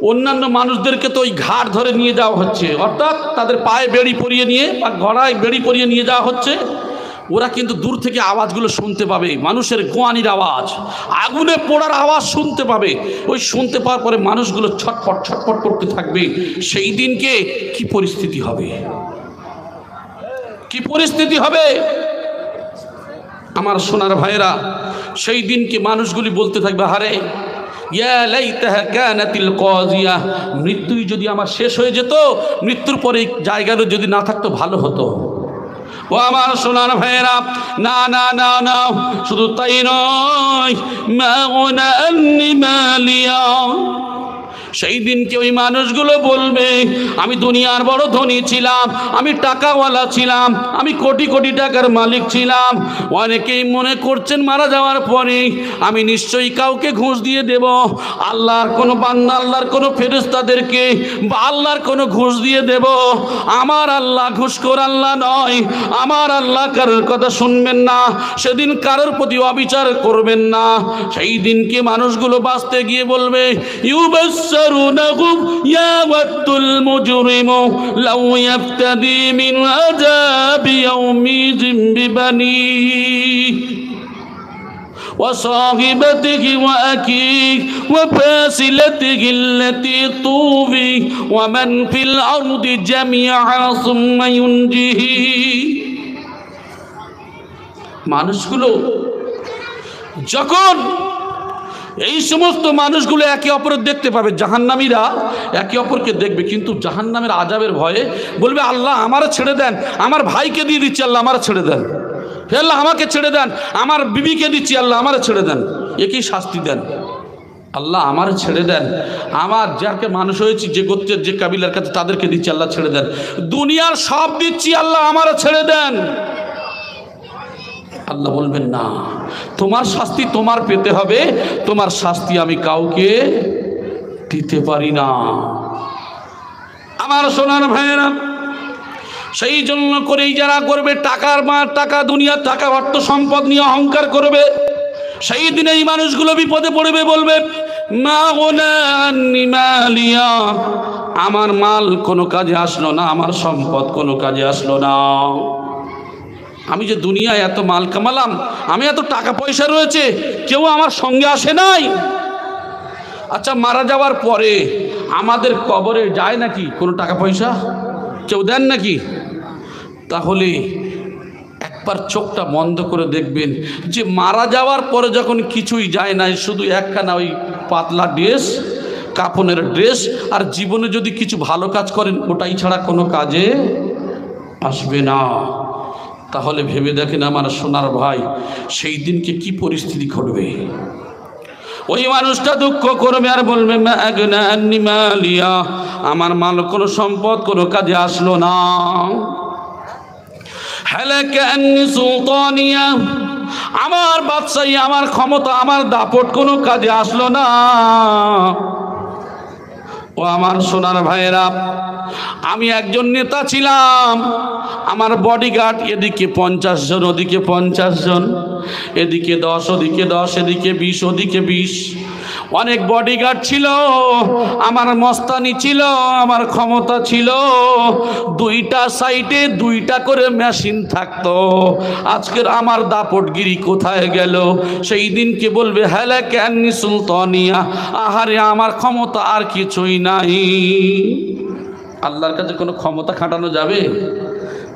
অন্যান্য মানুষদেরকে তো ওই ঘাট ধরে নিয়ে যাওয়া হচ্ছে, অর্থাৎ তাদের পায়ে বেড়ি পরিয়ে নিয়ে বা ঘোড়ায় বেড়ি পরিয়ে নিয়ে যাওয়া হচ্ছে। ওরা কিন্তু দূর থেকে আওয়াজগুলো শুনতে পাবে, মানুষের গোয়ানির আওয়াজ, আগুনে পোড়ার আওয়াজ শুনতে পাবে। ওই শুনতে পাওয়ার পরে মানুষগুলো ছটপট ছটপট করতে থাকবে। সেই দিনকে কি পরিস্থিতি হবে, কি পরিস্থিতি হবে আমার সোনার ভাইয়েরা? সেই দিনকে মানুষগুলি বলতে থাকবে, হারে ইয়া লাইতাহা কানাতিল কাযিয়া, মৃত্যুই যদি আমার শেষ হয়ে যেত, মৃত্যুর পরে এই জায়গাটা যদি না থাকতো ভালো হতো। ও আমার সোনার ভাইয়েরা, না না না না, শুধু তাই নয়, মা গুনা আন্নি মালিয়া, সেই দিনকে ওই মানুষগুলো বলবে, আমি দুনিয়ার বড় ধনী ছিলাম, আমি টাকাওয়ালা ছিলাম, আমি কোটি কোটি টাকার মালিক ছিলাম। অনেকেই মনে করছেন মারা যাওয়ার পরে আমি নিশ্চয়ই কাউকে ঘুষ দিয়ে দেব, আল্লাহর কোনো বান্দা, আল্লাহর কোনো ফেরেশতাদেরকে বা আল্লাহর কোনো ঘুষ দিয়ে দেব। আমার আল্লাহ ঘুষখোর আল্লাহ নয়, আমার আল্লাহ কারোর কথা শুনবেন না, সেদিন কারোর প্রতি অবিচার করবেন না। সেই দিনকে মানুষগুলো বাঁচতে গিয়ে বলবে, يبصرونهم يود المجرم لو يفتدي من عذاب يومئذ ببنيه وصاحبته وأخيه وفاصلته التي تؤويه ومن في الأرض جميعا ثم ينجيه। মানুষগুলো যখন এই সমস্ত মানুষগুলো একে অপরের দেখতে পাবে, জাহান্নামীরা একে অপরকে দেখবে, কিন্তু জাহান্নামের আযাবের ভয়ে বলবে, আল্লাহ আমারে ছেড়ে দেন, আমার ভাইকে দিয়ে দিচ্ছি, আল্লাহ আমারে ছেড়ে দেন, হে আল্লাহ আমাকে ছেড়ে দেন, আমার বিবিকে দিচ্ছি, আল্লাহ আমারে ছেড়ে দেন, একই শাস্তি দেন, আল্লাহ আমারে ছেড়ে দেন, আমার যাকে মানুষ হয়েছি, যে গোত্রের যে কাবিলার কাছে তাদেরকে দিচ্ছি, আল্লাহ ছেড়ে দেন, দুনিয়ার সব দিচ্ছি, আল্লাহ আমারে ছেড়ে দেন। আল্লাহ বলবেন, না, তোমার শাস্তি তোমার পেতে হবে, তোমার শাস্তি আমি কাউকে দিতে পারি না। আমার সোনার ভাইয়েরা, সেই জন্য করেই যারা করবে টাকার মার, টাকা, দুনিয়ার টাকা, অর্থ সম্পদ নিয়ে অহংকার করবে, সেই দিনে এই মানুষগুলো বিপদে পড়বে, বলবে, মা গুনা আন্নি মালিয়া, আমার মাল কোনো কাজে আসলো না, আমার সম্পদ কোনো কাজে আসলো না, আমি যে দুনিয়ায় এত মাল কামালাম, আমি এত টাকা পয়সা রয়েছে, কেউ আমার সঙ্গে আসে নাই। আচ্ছা, মারা যাওয়ার পরে আমাদের কবরে যায় নাকি কোনো টাকা পয়সা? কেউ দেন নাকি? তাহলে একবার চোখটা বন্ধ করে দেখবেন যে মারা যাওয়ার পরে যখন কিছুই যায় না, শুধু একখানা ওই পাতলা ড্রেস, কাফনের ড্রেস, আর জীবনে যদি কিছু ভালো কাজ করেন ওটাই ছাড়া কোনো কাজে আসবে না। তাহলে ভেবে দেখেন আমার সোনার ভাই, সেই দিনকে কি পরিস্থিতি ঘটবে। ওই মানুষটা দুঃখ করবে আর বলবে, মা আগনা আন্নি মালিয়া, আমার মাল কোনো সম্পদ কোনো কাজে আসলো না। হালাকা আন্নি সুলতানিয়া, আমার বাদশাহী, আমার ক্ষমতা, আমার দাপট কোনো কাজে আসলো না। ও আমার সোনার ভাইয়েরা, আমি একজন নেতা ছিলাম, আমার বডিগার্ড এদিকে 50 জন, ওদিকে 50 জন, এদিকে 10, ওদিকে 10, এদিকে 20, ওদিকে 20, অনেক বডিগার্ড ছিল, আমার মস্তানি ছিল, আমার ক্ষমতা ছিল, দুইটা সাইডে দুইটা করে মেশিন থাকতো। আজকের আমার দাপটগিরি কোথায় গেল? সেই দিনকে বলবে হালাকা আন্নি সুলতানিয়া, আহারে আমার ক্ষমতা আর কিছুই নাই। আল্লাহর কাছে কোনো ক্ষমতা খাটানো যাবে?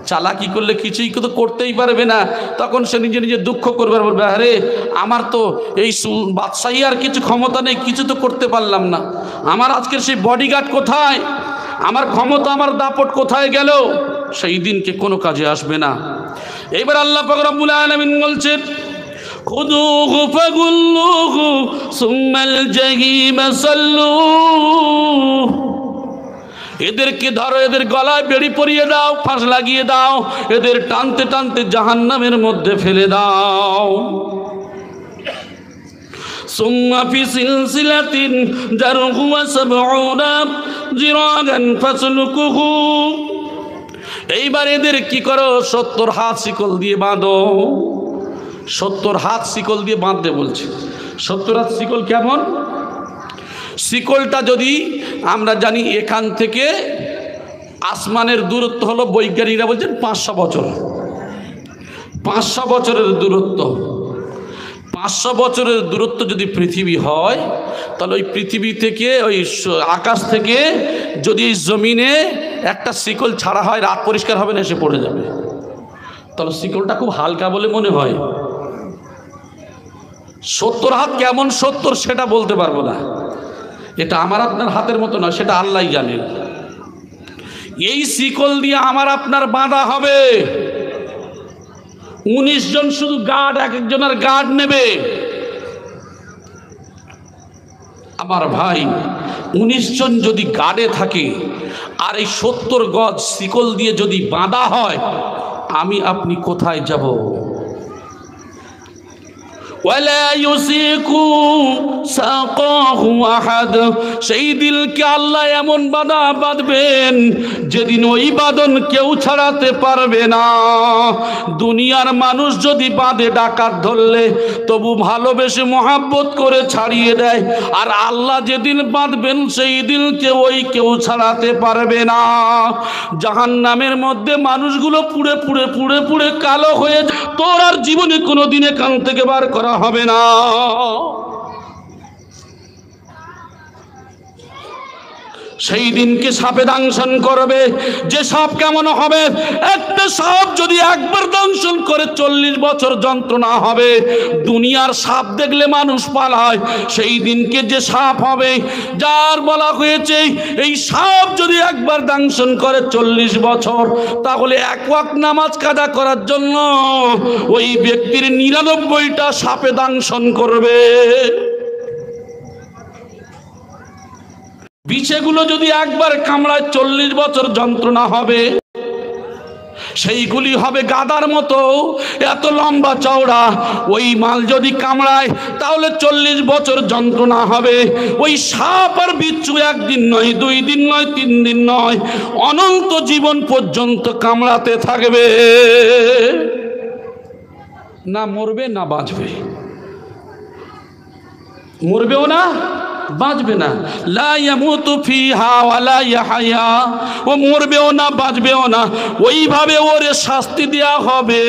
চালাকি করলে কিছুই তো করতেই পারবে না। তখন সে নিজে নিজে দুঃখ করবে, বলবে আরে আমার তো এই বাদশাহী আর কিছু ক্ষমতা নেই, কিছু তো করতে পারলাম না, আমার আজকের সেই বডিগার্ড কোথায়, আমার ক্ষমতা আমার দাপট কোথায় গেল? সেই দিনকে কোনো কাজে আসবে না। এইবার আল্লাহ পাক রব্বুল আলামিন বলছেন খুযুহু ফাগুল্লুহু সুম্মাল জাহিম সাল্লুহু, এদেরকে ধরো, এদের গলায় বেড়ি পরিয়ে দাও, ফাঁস লাগিয়ে দাও, এদের টানতে টানতে জাহান্নামের মধ্যে ফেলে দাও। সুম্মা ফি সিলসিলাতিন যারহুহা সাবউনা যিরাগান ফাসলুকুহু, এইবার এদের কি করো, 70 হাত শিকল দিয়ে বাঁধো। 70 হাত শিকল দিয়ে বাঁধতে বলছে। 70 হাত শিকল কেমন? শিকলটা যদি আমরা জানি, এখান থেকে আসমানের দূরত্ব হলো, বৈজ্ঞানিকরা বলছেন 500 বছর। 500 বছরের দূরত্ব। 500 বছরের দূরত্ব যদি পৃথিবী হয়, তাহলে ওই পৃথিবী থেকে, ওই আকাশ থেকে যদি এই জমিনে একটা শিকল ছাড়া হয়, রাত পরিষ্কার হবে না, এসে পড়ে যাবে। তাহলে শিকলটা খুব হালকা বলে মনে হয়। 70 হাত কেমন 70 সেটা বলতে পারবো না, এটা আমার আপনার হাতের মতো নয়, সেটা আল্লাহই জানেন। এই শিকল দিয়ে আমার আপনার বাঁধা হবে। 19 জন শুধু গার্ড, এক একজনের গার্ড নেবে। আমার ভাই, 19 জন যদি গার্ডে থাকে, আর এই 70 গজ শিকল দিয়ে যদি বাঁধা হয়, আমি আপনি কোথায় যাব? ওয়ালা ইউসিকু সাকাহু আহাদ, সেই দিলকে আল্লাহ এমন বাঁধা বাঁধবেন যেদিন ওই বাঁধন কেউ ছাড়াতে পারবে না। দুনিয়ার মানুষ যদি বাঁধে ডাকাত ধরলে তবু ভালোবেসে মহাব্বত করে ছাড়িয়ে দেয়, আর আল্লাহ যেদিন বাঁধবেন সেই দিনকে ওই কেউ ছাড়াতে পারবে না। জাহান্নামের মধ্যে মানুষগুলো পুড়ে পুড়ে পুড়ে পুড়ে কালো হয়ে, তোর আর জীবনে কোনোদিন এখান থেকে বার করা হবে না। সেই দিনকে সাপে দংশন করবে। যে সাপ কেমন হবে? একটা সাপ যদি একবার দংশন করে 40 বছর যন্ত্রণা হবে। দুনিয়ার সাপ দেখলে মানুষ পালায়, সেই দিনকে যে সাপ হবে, যার বলা হয়েছে এই সাপ যদি একবার দংশন করে 40 বছর, তাহলে এক ওয়াক্ত নামাজ কাজা করার জন্য ওই ব্যক্তির 99টা সাপে দংশন করবে। বিছেগুলো যদি একবার কামড়ায় 40 বছর যন্ত্রণা হবে। সেইগুলি হবে গাদার মতো এত লম্বা চওড়া। ওই মাল যদি কামড়ায় তাহলে 40 বছর যন্ত্রণা হবে। ওই সাপ আর বিচ্ছু একদিন নয়, 2 দিন নয়, 3 দিন নয়, অনন্ত জীবন পর্যন্ত কামড়াতে থাকবে। না মরবে না বাঁচবে, মরবেও না বাঁচবে না। লা ইয়ামুতু ফিহা ওয়ালা ইয়াহয়া, ও মরবেও না বাঁচবেও না, ওইভাবে ওরে শাস্তি দেওয়া হবে।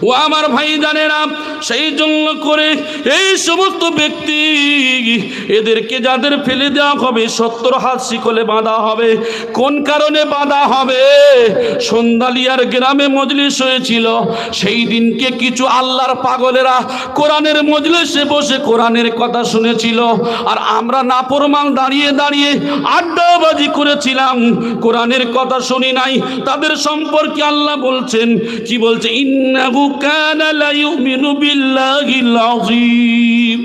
ও আমার ভাই জানেরা, সেই জন্য করে এই সমস্ত ব্যক্তি, এদেরকে যাদের ফেলে দেওয়া হবে 70 হাত শিকলে বাঁধা হবে। কোন কারণে বাঁধা হবে? সন্ধ্যালিয়ার গ্রামে মজলিস হয়েছিল। সেই দিনকে কিছু আল্লাহর পাগলেরা কোরআনের মজলিসে বসে কোরআনের কথা শুনেছিল, আর আমরা নাফরমান দাঁড়িয়ে দাঁড়িয়ে আড্ডাবাজি করেছিলাম, কোরআনের কথা শুনি নাই। তাদের সম্পর্কে আল্লাহ বলছেন, কি বলছে? ইন্নাহু কানা লা ইউমিনু বিল্লাহিল আযীম।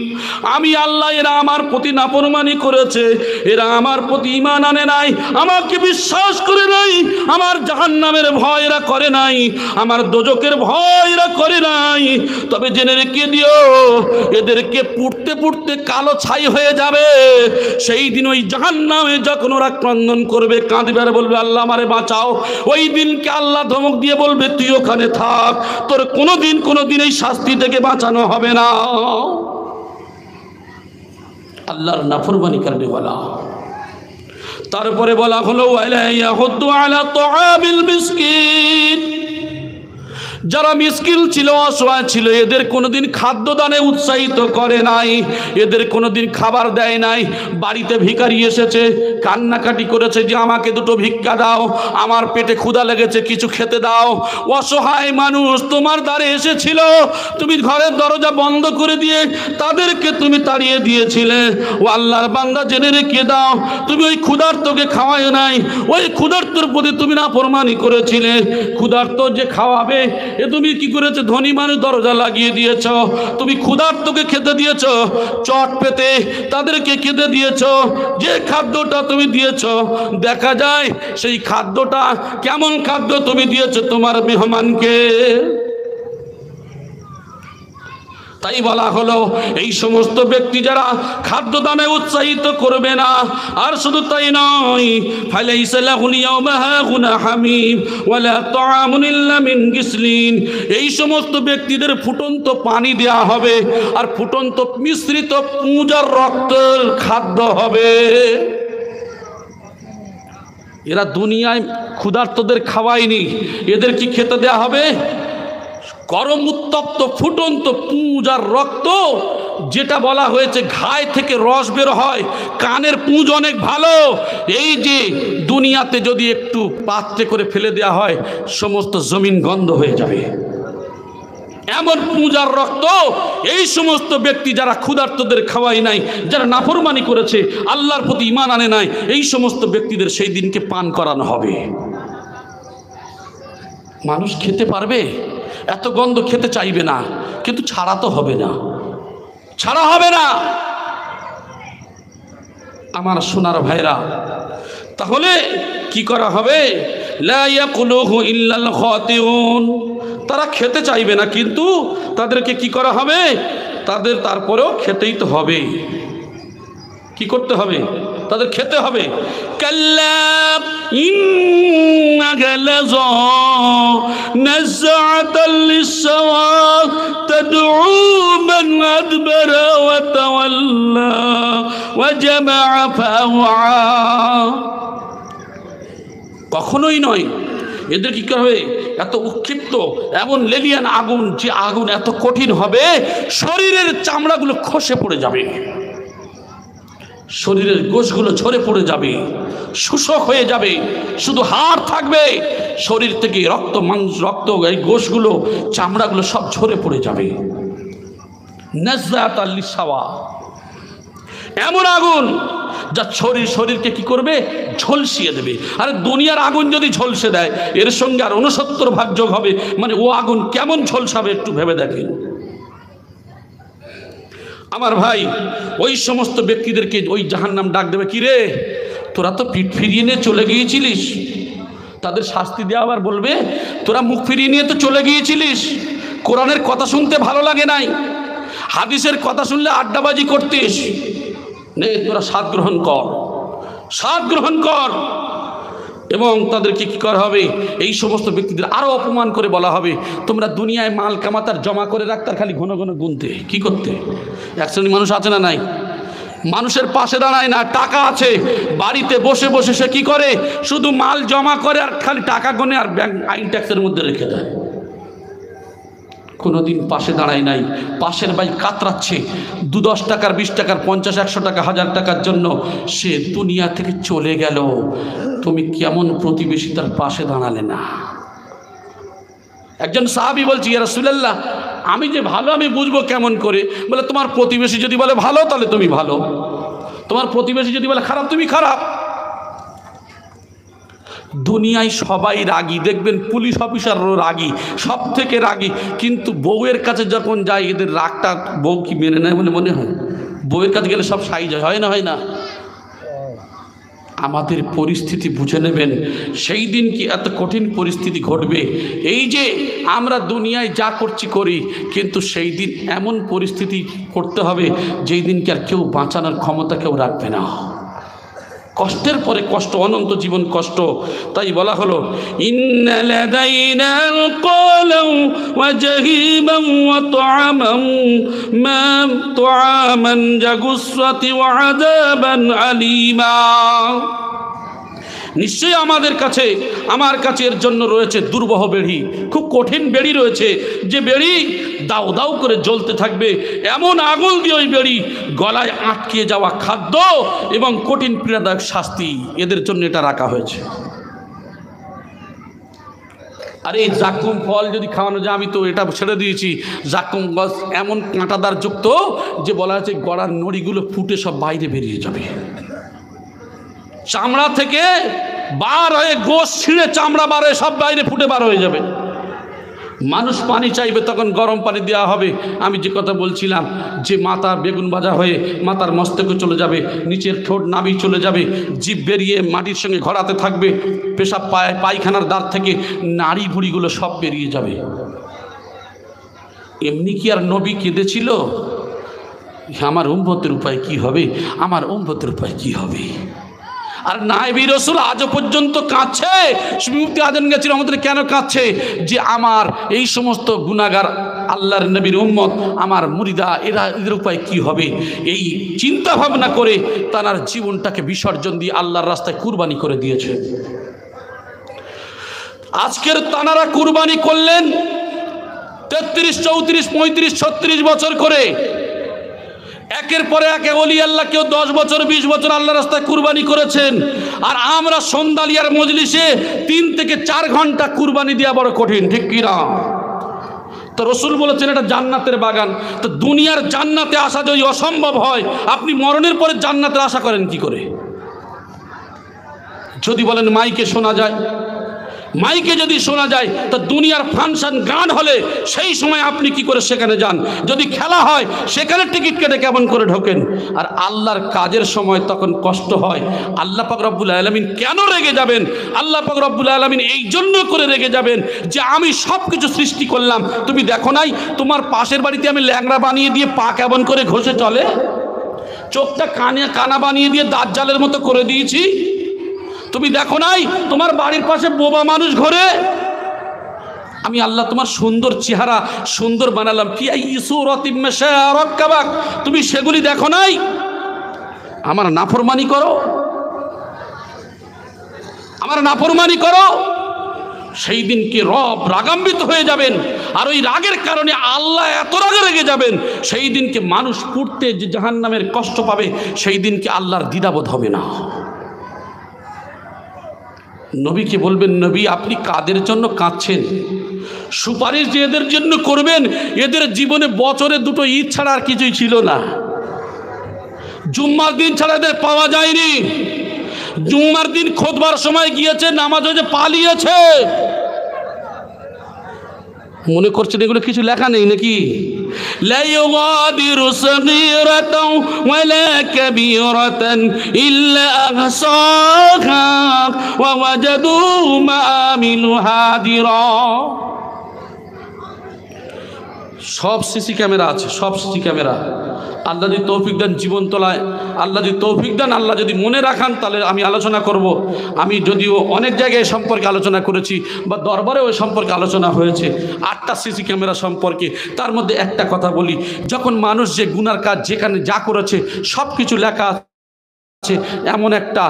আমি আল্লাহ, এরা আমার প্রতি নাফরমানি করেছে, এরা আমার প্রতি ঈমান আনে নাই, আমাকে বিশ্বাস করে নাই, আমার জাহান্নামের ভয় এরা করে নাই, আমার দোজখের ভয় এরা করে নাই। তবে জেনে রেখে দিও, এদেরকে পুড়তে পুড়তে কালো ছাই হয়ে যাবে। সেই দিন ওই জাহান্নামে যখন যখন ওরা ক্রন্দন করবে, কাঁদবে আর বলবে আল্লাহ আমারে বাঁচাও, ওই দিনকে আল্লাহ ধমক দিয়ে বলবে তুই ওখানে থাক, তোর কোনোদিন এই শাস্তি থেকে বাঁচানো হবে না। আল্লাহর নাফরমানি করবে বলা। তারপরে বলা হলো ওয়ালা ইয়াহুদ্দু আলা তুআমিল মিসকিন, যারা মিসকিন ছিল, অসহায় ছিল, এদের কোনোদিন খাদ্যদানে উৎসাহিত করে নাই, এদের কোনোদিন খাবার দেয় নাই। বাড়িতে ভিখারি এসেছে, কান্নাকাটি করেছে যে আমাকে দুটো ভিক্ষা দাও, আমার পেটে ক্ষুধা লেগেছে, কিছু খেতে দাও। অসহায় মানুষ তোমার দ্বারে এসেছিল, তুমি ঘরের দরজা বন্ধ করে দিয়ে তাদেরকে তুমি তাড়িয়ে দিয়েছিলে। ও আল্লাহর বান্দা, জেনে রেখে দাও, তুমি ওই ক্ষুধার্তকে খাওয়ায় নাই, ওই ক্ষুধার্তর প্রতি তুমি নাফরমানি করেছিলে। ক্ষুধার্ত যে খাওয়াবে, এ তুমি কি করেছো? ধনী মানুষ দরজা লাগিয়ে দিয়েছ, তুমি ক্ষুধার্তকে খেতে দিয়েছ, চট পেতে তাদেরকে খেতে দিয়েছ। যে খাদ্যটা তুমি দিয়েছ, দেখা যায় সেই খাদ্যটা কেমন খাদ্য তুমি দিয়েছ তোমার মেহমানকে। তাই বলা হলো এই সমস্ত ব্যক্তি যারা খাদ্য দানে উৎসাহিত করবে না, আর শুধু তাই নয়, ফালাইসা লাহুল ইয়াওমা হাহুনা হামিম ওয়ালা তাআমুন ইল্লা মিন গিসলিন, এই সমস্ত ব্যক্তিদের ফুটন্ত পানি দেয়া হবে আর ফুটন্ত মিশ্রিত পূজার রক্তের খাদ্য হবে। এরা দুনিয়ায় ক্ষুধার্তদের খাওয়ায়নি, এদের কি খেতে দেয়া হবে? গরম উত্তপ্ত ফুটন্ত পুঁজ আর রক্ত, যেটা বলা হয়েছে ঘায় থেকে রস বের হয়, কানের পুঁজ অনেক ভালো। এই যে দুনিয়াতে যদি একটু পাত্রে করে ফেলে দেওয়া হয়, সমস্ত জমিন গন্ধ হয়ে যাবে, এমন পূজার রক্ত। এই সমস্ত ব্যক্তি যারা ক্ষুধার্তদের খাওয়াই নাই, যারা নাফরমানি করেছে, আল্লাহর প্রতি ঈমান আনে নাই, এই সমস্ত ব্যক্তিদের সেই দিনকে পান করানো হবে। মানুষ খেতে পারবে? এত গন্ধ খেতে চাইবে না, কিন্তু ছাড়া তো হবে না, ছাড়া হবে না। আমার সোনার ভাইরা, তাহলে কি করা হবে? লা ইয়াকুলুহু ইল্লাল খাতিউন, তারা খেতে চাইবে না, কিন্তু তাদেরকে কি করা হবে? তাদের তারপরেও খেতেই তো হবে। কি করতে হবে? তাদের খেতে হবে। কাল্লা ইন্নাহা লাযা নাযআতাল লিসসাওয়া তাদউ মান আদবারা ওয়া তাওয়াল্লা ওয়া জামাআ ফাওয়া। কখনোই নয়, এদের কি হবে? এত উৎক্ষিপ্ত, এমন লেলিয়ান আগুন, যে আগুন এত কঠিন হবে শরীরের চামড়াগুলো খসে পড়ে যাবে, শরীরের গোশগুলো ঝরে পড়ে যাবে, শুষ্ক হয়ে যাবে, শুধু হাড় থাকবে, শরীর থেকে রক্ত, মাংস, রক্ত, এই গোশগুলো, চামড়াগুলো সব ঝরে পড়ে যাবে। নাযআতাল লিসসাওয়া, এমন আগুন যা শরীরকে কি করবে? ঝলসিয়ে দেবে। আর দুনিয়ার আগুন যদি ঝলসে দেয়, এর সঙ্গে আর 69 ভাগ যোগ হবে, মানে ও আগুন কেমন ঝলসাবে একটু ভেবে দেখেন। আমার ভাই, ওই সমস্ত ব্যক্তিদেরকে ওই জাহান্নাম ডাক দেবে, কি রে তোরা তো পিঠ ফিরিয়ে নিয়ে চলে গিয়েছিলিস। তাদের শাস্তি দেওয়া আবার বলবে, তোরা মুখ ফিরিয়ে নিয়ে তো চলে গিয়েছিলিস, কোরআনের কথা শুনতে ভালো লাগে নাই, হাদিসের কথা শুনলে আড্ডাবাজি করতিস, নে তোরা স্বাদ গ্রহণ কর, স্বাদ গ্রহণ কর। এবং তাদেরকে কি করা হবে? এই সমস্ত ব্যক্তিদের আরও অপমান করে বলা হবে, তোমরা দুনিয়ায় মাল কামাতার জমা করে রাখতার, খালি ঘন ঘন গুনতে। কি করতে? এক শ্রেণী মানুষ আছে না নাই, মানুষের পাশে দাঁড়ায় না, টাকা আছে, বাড়িতে বসে বসে সে কি করে? শুধু মাল জমা করে আর খালি টাকা গনে আর ব্যাংক আইন ট্যাক্সের মধ্যে রেখে দেয়। কোনোদিন পাশে দাঁড়ায় নাই, পাশের ভাই কাতরাচ্ছে 2-10 টাকার, 20 টাকার, 50, 100 টাকা, 1000 টাকার জন্য সে দুনিয়া থেকে চলে গেল। তুমি কেমন প্রতিবেশী তার পাশে দাঁড়ালে না? একজন সাহাবী বলছি, ইয়া রাসূলুল্লাহ, আমি যে ভালো আমি বুঝবো কেমন করে? বলে, তোমার প্রতিবেশী যদি বলে ভালো তাহলে তুমি ভালো, তোমার প্রতিবেশী যদি বলে খারাপ তুমি খারাপ। দুনিয়ায় সবাই রাগী, দেখবেন পুলিশ অফিসারও রাগী, সব থেকে রাগী, কিন্তু বউয়ের কাছে যখন যায় এদের রাগটা বউ কি মেনে নেয় বলে মনে হয়? বউয়ের কাছে গেলে সব সাই যায়, হয় না? হয় না? আমাদের পরিস্থিতি বুঝে নেবেন, সেই দিন কি এত কঠিন পরিস্থিতি ঘটবে। এই যে আমরা দুনিয়ায় যা করছি করি, কিন্তু সেই দিন এমন পরিস্থিতি করতে হবে যেই দিনকে আর কেউ বাঁচানোর ক্ষমতা কেউ রাখবে না। কষ্টের পরে কষ্ট, অনন্ত জীবন কষ্ট। তাই বলা হলো ইন্না লাদাইনাল ক্বালাউ ওয়া জাহিমান ওয়া তুআমান জাগুসসাতি ওয়া আযাবান আলীমা। নিশ্চয়ই আমার কাছে এর জন্য রয়েছে দুর্বহ বেড়ি, খুব কঠিন বেড়ি রয়েছে, যে বেড়ি দাউ দাউ করে জ্বলতে থাকবে, এমন আগুন দিয়ে ওই বেড়ি, গলায় আটকে যাওয়া খাদ্য এবং কঠিন পীড়াদায়ক শাস্তি, এদের জন্য এটা রাখা হয়েছে। আর এই জাকুম ফল যদি খাওয়ানো যায়, আমি তো এটা ছেড়ে দিয়েছি, জাকুম গাছ এমন কাঁটাদার যুক্ত যে বলা হয়েছে গলার নড়িগুলো ফুটে সব বাইরে বেরিয়ে যাবে, চামড়া থেকে বার হয়ে গোশ ছিঁড়ে চামড়া বার হয়ে সব বাইরে ফুটে বার হয়ে যাবে। মানুষ পানি চাইবে, তখন গরম পানি দেওয়া হবে। আমি যে কথা বলছিলাম যে মাথা বেগুন ভাজা হয়ে মাথার মস্তকে চলে যাবে, নিচের ঠোঁট নাভি চলে যাবে, জিভ বেরিয়ে মাটির সঙ্গে ঘোরাতে থাকবে, পেশাব পায়খানার দ্বার থেকে নাড়ি ভুড়িগুলো সব বেরিয়ে যাবে। এমনি কি আর নবী কেঁদেছিল আমার উম্মতের উপায় কি হবে, আমার উম্মতের উপায় কি হবে? আর নায়েবে রাসূল আজও পর্যন্ত কাঁদছে। মুফতি আজম গেছিল আমাদের, কেন কাঁদছে? যে আমার এই সমস্ত গুনাহগার আল্লাহর নবীর উম্মত, আমার মুরিদা, এদের উপায় কি হবে? এই চিন্তা ভাবনা করে তার জীবনটাকে বিসর্জন দিয়ে আল্লাহর রাস্তায় কুরবানি করে দিয়েছে। আজকের তানারা কুরবানি করলেন 33, 34, 35, 36 বছর করে, একের পরে এক ওলি আল্লাহ, কেউ 10 বছর 20 বছর আল্লাহ রাস্তায় কুরবানি করেছেন। আর আমরা সন্ধ্যালিয়ার মজলিসে 3 থেকে 4 ঘন্টা কুরবানি দেওয়া বড় কঠিন, ঠিক কিনা? তো রসুল বলেছেন এটা জান্নাতের বাগান। তো দুনিয়ার জান্নাতে আসা যদি অসম্ভব হয়, আপনি মরণের পরে জান্নাতের আশা করেন কি করে? যদি বলেন মাইকে শোনা যায়, মাইকে যদি শোনা যায়, তো দুনিয়ার ফাংশন গান হলে সেই সময় আপনি কি করে সেখানে যান? যদি খেলা হয় সেখানে টিকিট কেটে কেমন করে ঢোকেন? আর আল্লাহর কাজের সময় তখন কষ্ট হয়। আল্লাহ পাক রব্বুল আলামিন কেন রেগে যাবেন? আল্লাহ পাক রব্বুল আলামিন এই জন্য করে রেগে যাবেন যে আমি সব কিছু সৃষ্টি করলাম, তুমি দেখো নাই? তোমার পাশের বাড়িতে আমি ল্যাংড়া বানিয়ে দিয়ে পা কেমন করে ঘষে চলে, চোখটা কানা বানিয়ে দিয়ে দাঁত জালের মতো করে দিয়েছি, তুমি দেখো নাই? তোমার বাড়ির পাশে বোবা মানুষ ঘোরে, আমি আল্লাহ তোমার সুন্দর চেহারা সুন্দর বানালাম, তুমি সেগুলি দেখো নাই? আমার নাফরমানি করো, আমার নাফরমানি করো, সেই দিনকে রব রাগান্বিত হয়ে যাবেন। আর ওই রাগের কারণে আল্লাহ এত রাগে রেগে যাবেন, সেই দিনকে মানুষ পুড়তে যে জাহান্নামের কষ্ট পাবে, সেই দিনকে আল্লাহর দ্বিধাবোধ হবে না। নবীকে বলবেন, নবী আপনি কাদের জন্য কাঁদছেন? সুপারিশ যে এদের জন্য করবেন, এদের জীবনে বছরে 2 ঈদ ছাড়া আর কিছুই ছিল না। জুম্মার দিন ছাড়া এদের পাওয়া যায়নি। জুম্মার দিন খুতবার সময় গিয়েছে, নামাজ হয়ে পালিয়েছে। মনে করছেন এগুলো কিছু লেখা নেই নাকি? লা ইউগাদিরু সাগীরাতাও ওয়ালা কাবীরাতান ইল্লা আহসাহা ওয়া ওয়াজাদু মা আমিলু হাদিরা। সব সিসি ক্যামেরা আছে, সব সিসি ক্যামেরা। আল্লাহ যদি তৌফিক দেন জীবন তোলায়, আল্লাহ যদি তৌফিক দেন, আল্লাহ যদি মনে রাখান, তাহলে আমি আলোচনা করব। আমি যদিও অনেক জায়গায় সম্পর্কে আলোচনা করেছি, বা দরবারে ওই সম্পর্কে আলোচনা হয়েছে 8টা সিসি ক্যামেরা সম্পর্কে। তার মধ্যে একটা কথা বলি, যখন মানুষ যে গুনার কাজ যেখানে যা করেছে সব কিছু লেখা আছে, এমন একটা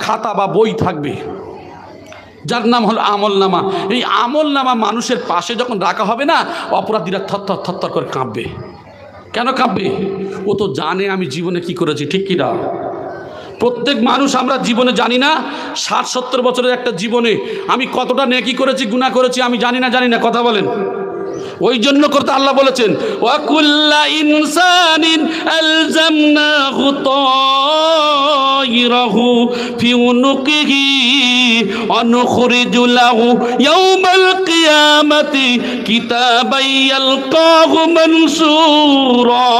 খাতা বা বই থাকবে যার নাম হলো আমলনামা। এই আমলনামা মানুষের পাশে যখন রাখা হবে না, অপরাধীরা থরথর থরথর করে কাঁপবে। কেন কাঁপবে? ও তো জানে আমি জীবনে কি করেছি, ঠিক কিনা? প্রত্যেক মানুষ আমরা জীবনে জানি না 60-70 বছরের একটা জীবনে আমি কতটা নেকি করেছি, গুনাহ করেছি, আমি জানি না। কথা বলেন। ওই জন্য করতে আল্লাহ বলেছেন, ওয়া কুল্লা ইনসানিন আলজামনাহু তায়রাহু ফি উনুকিহি ওয়া নুখরিজু লাহু ইয়াওমাল কিয়ামাতি কিতাবান ইয়ালকাহু মানসুরা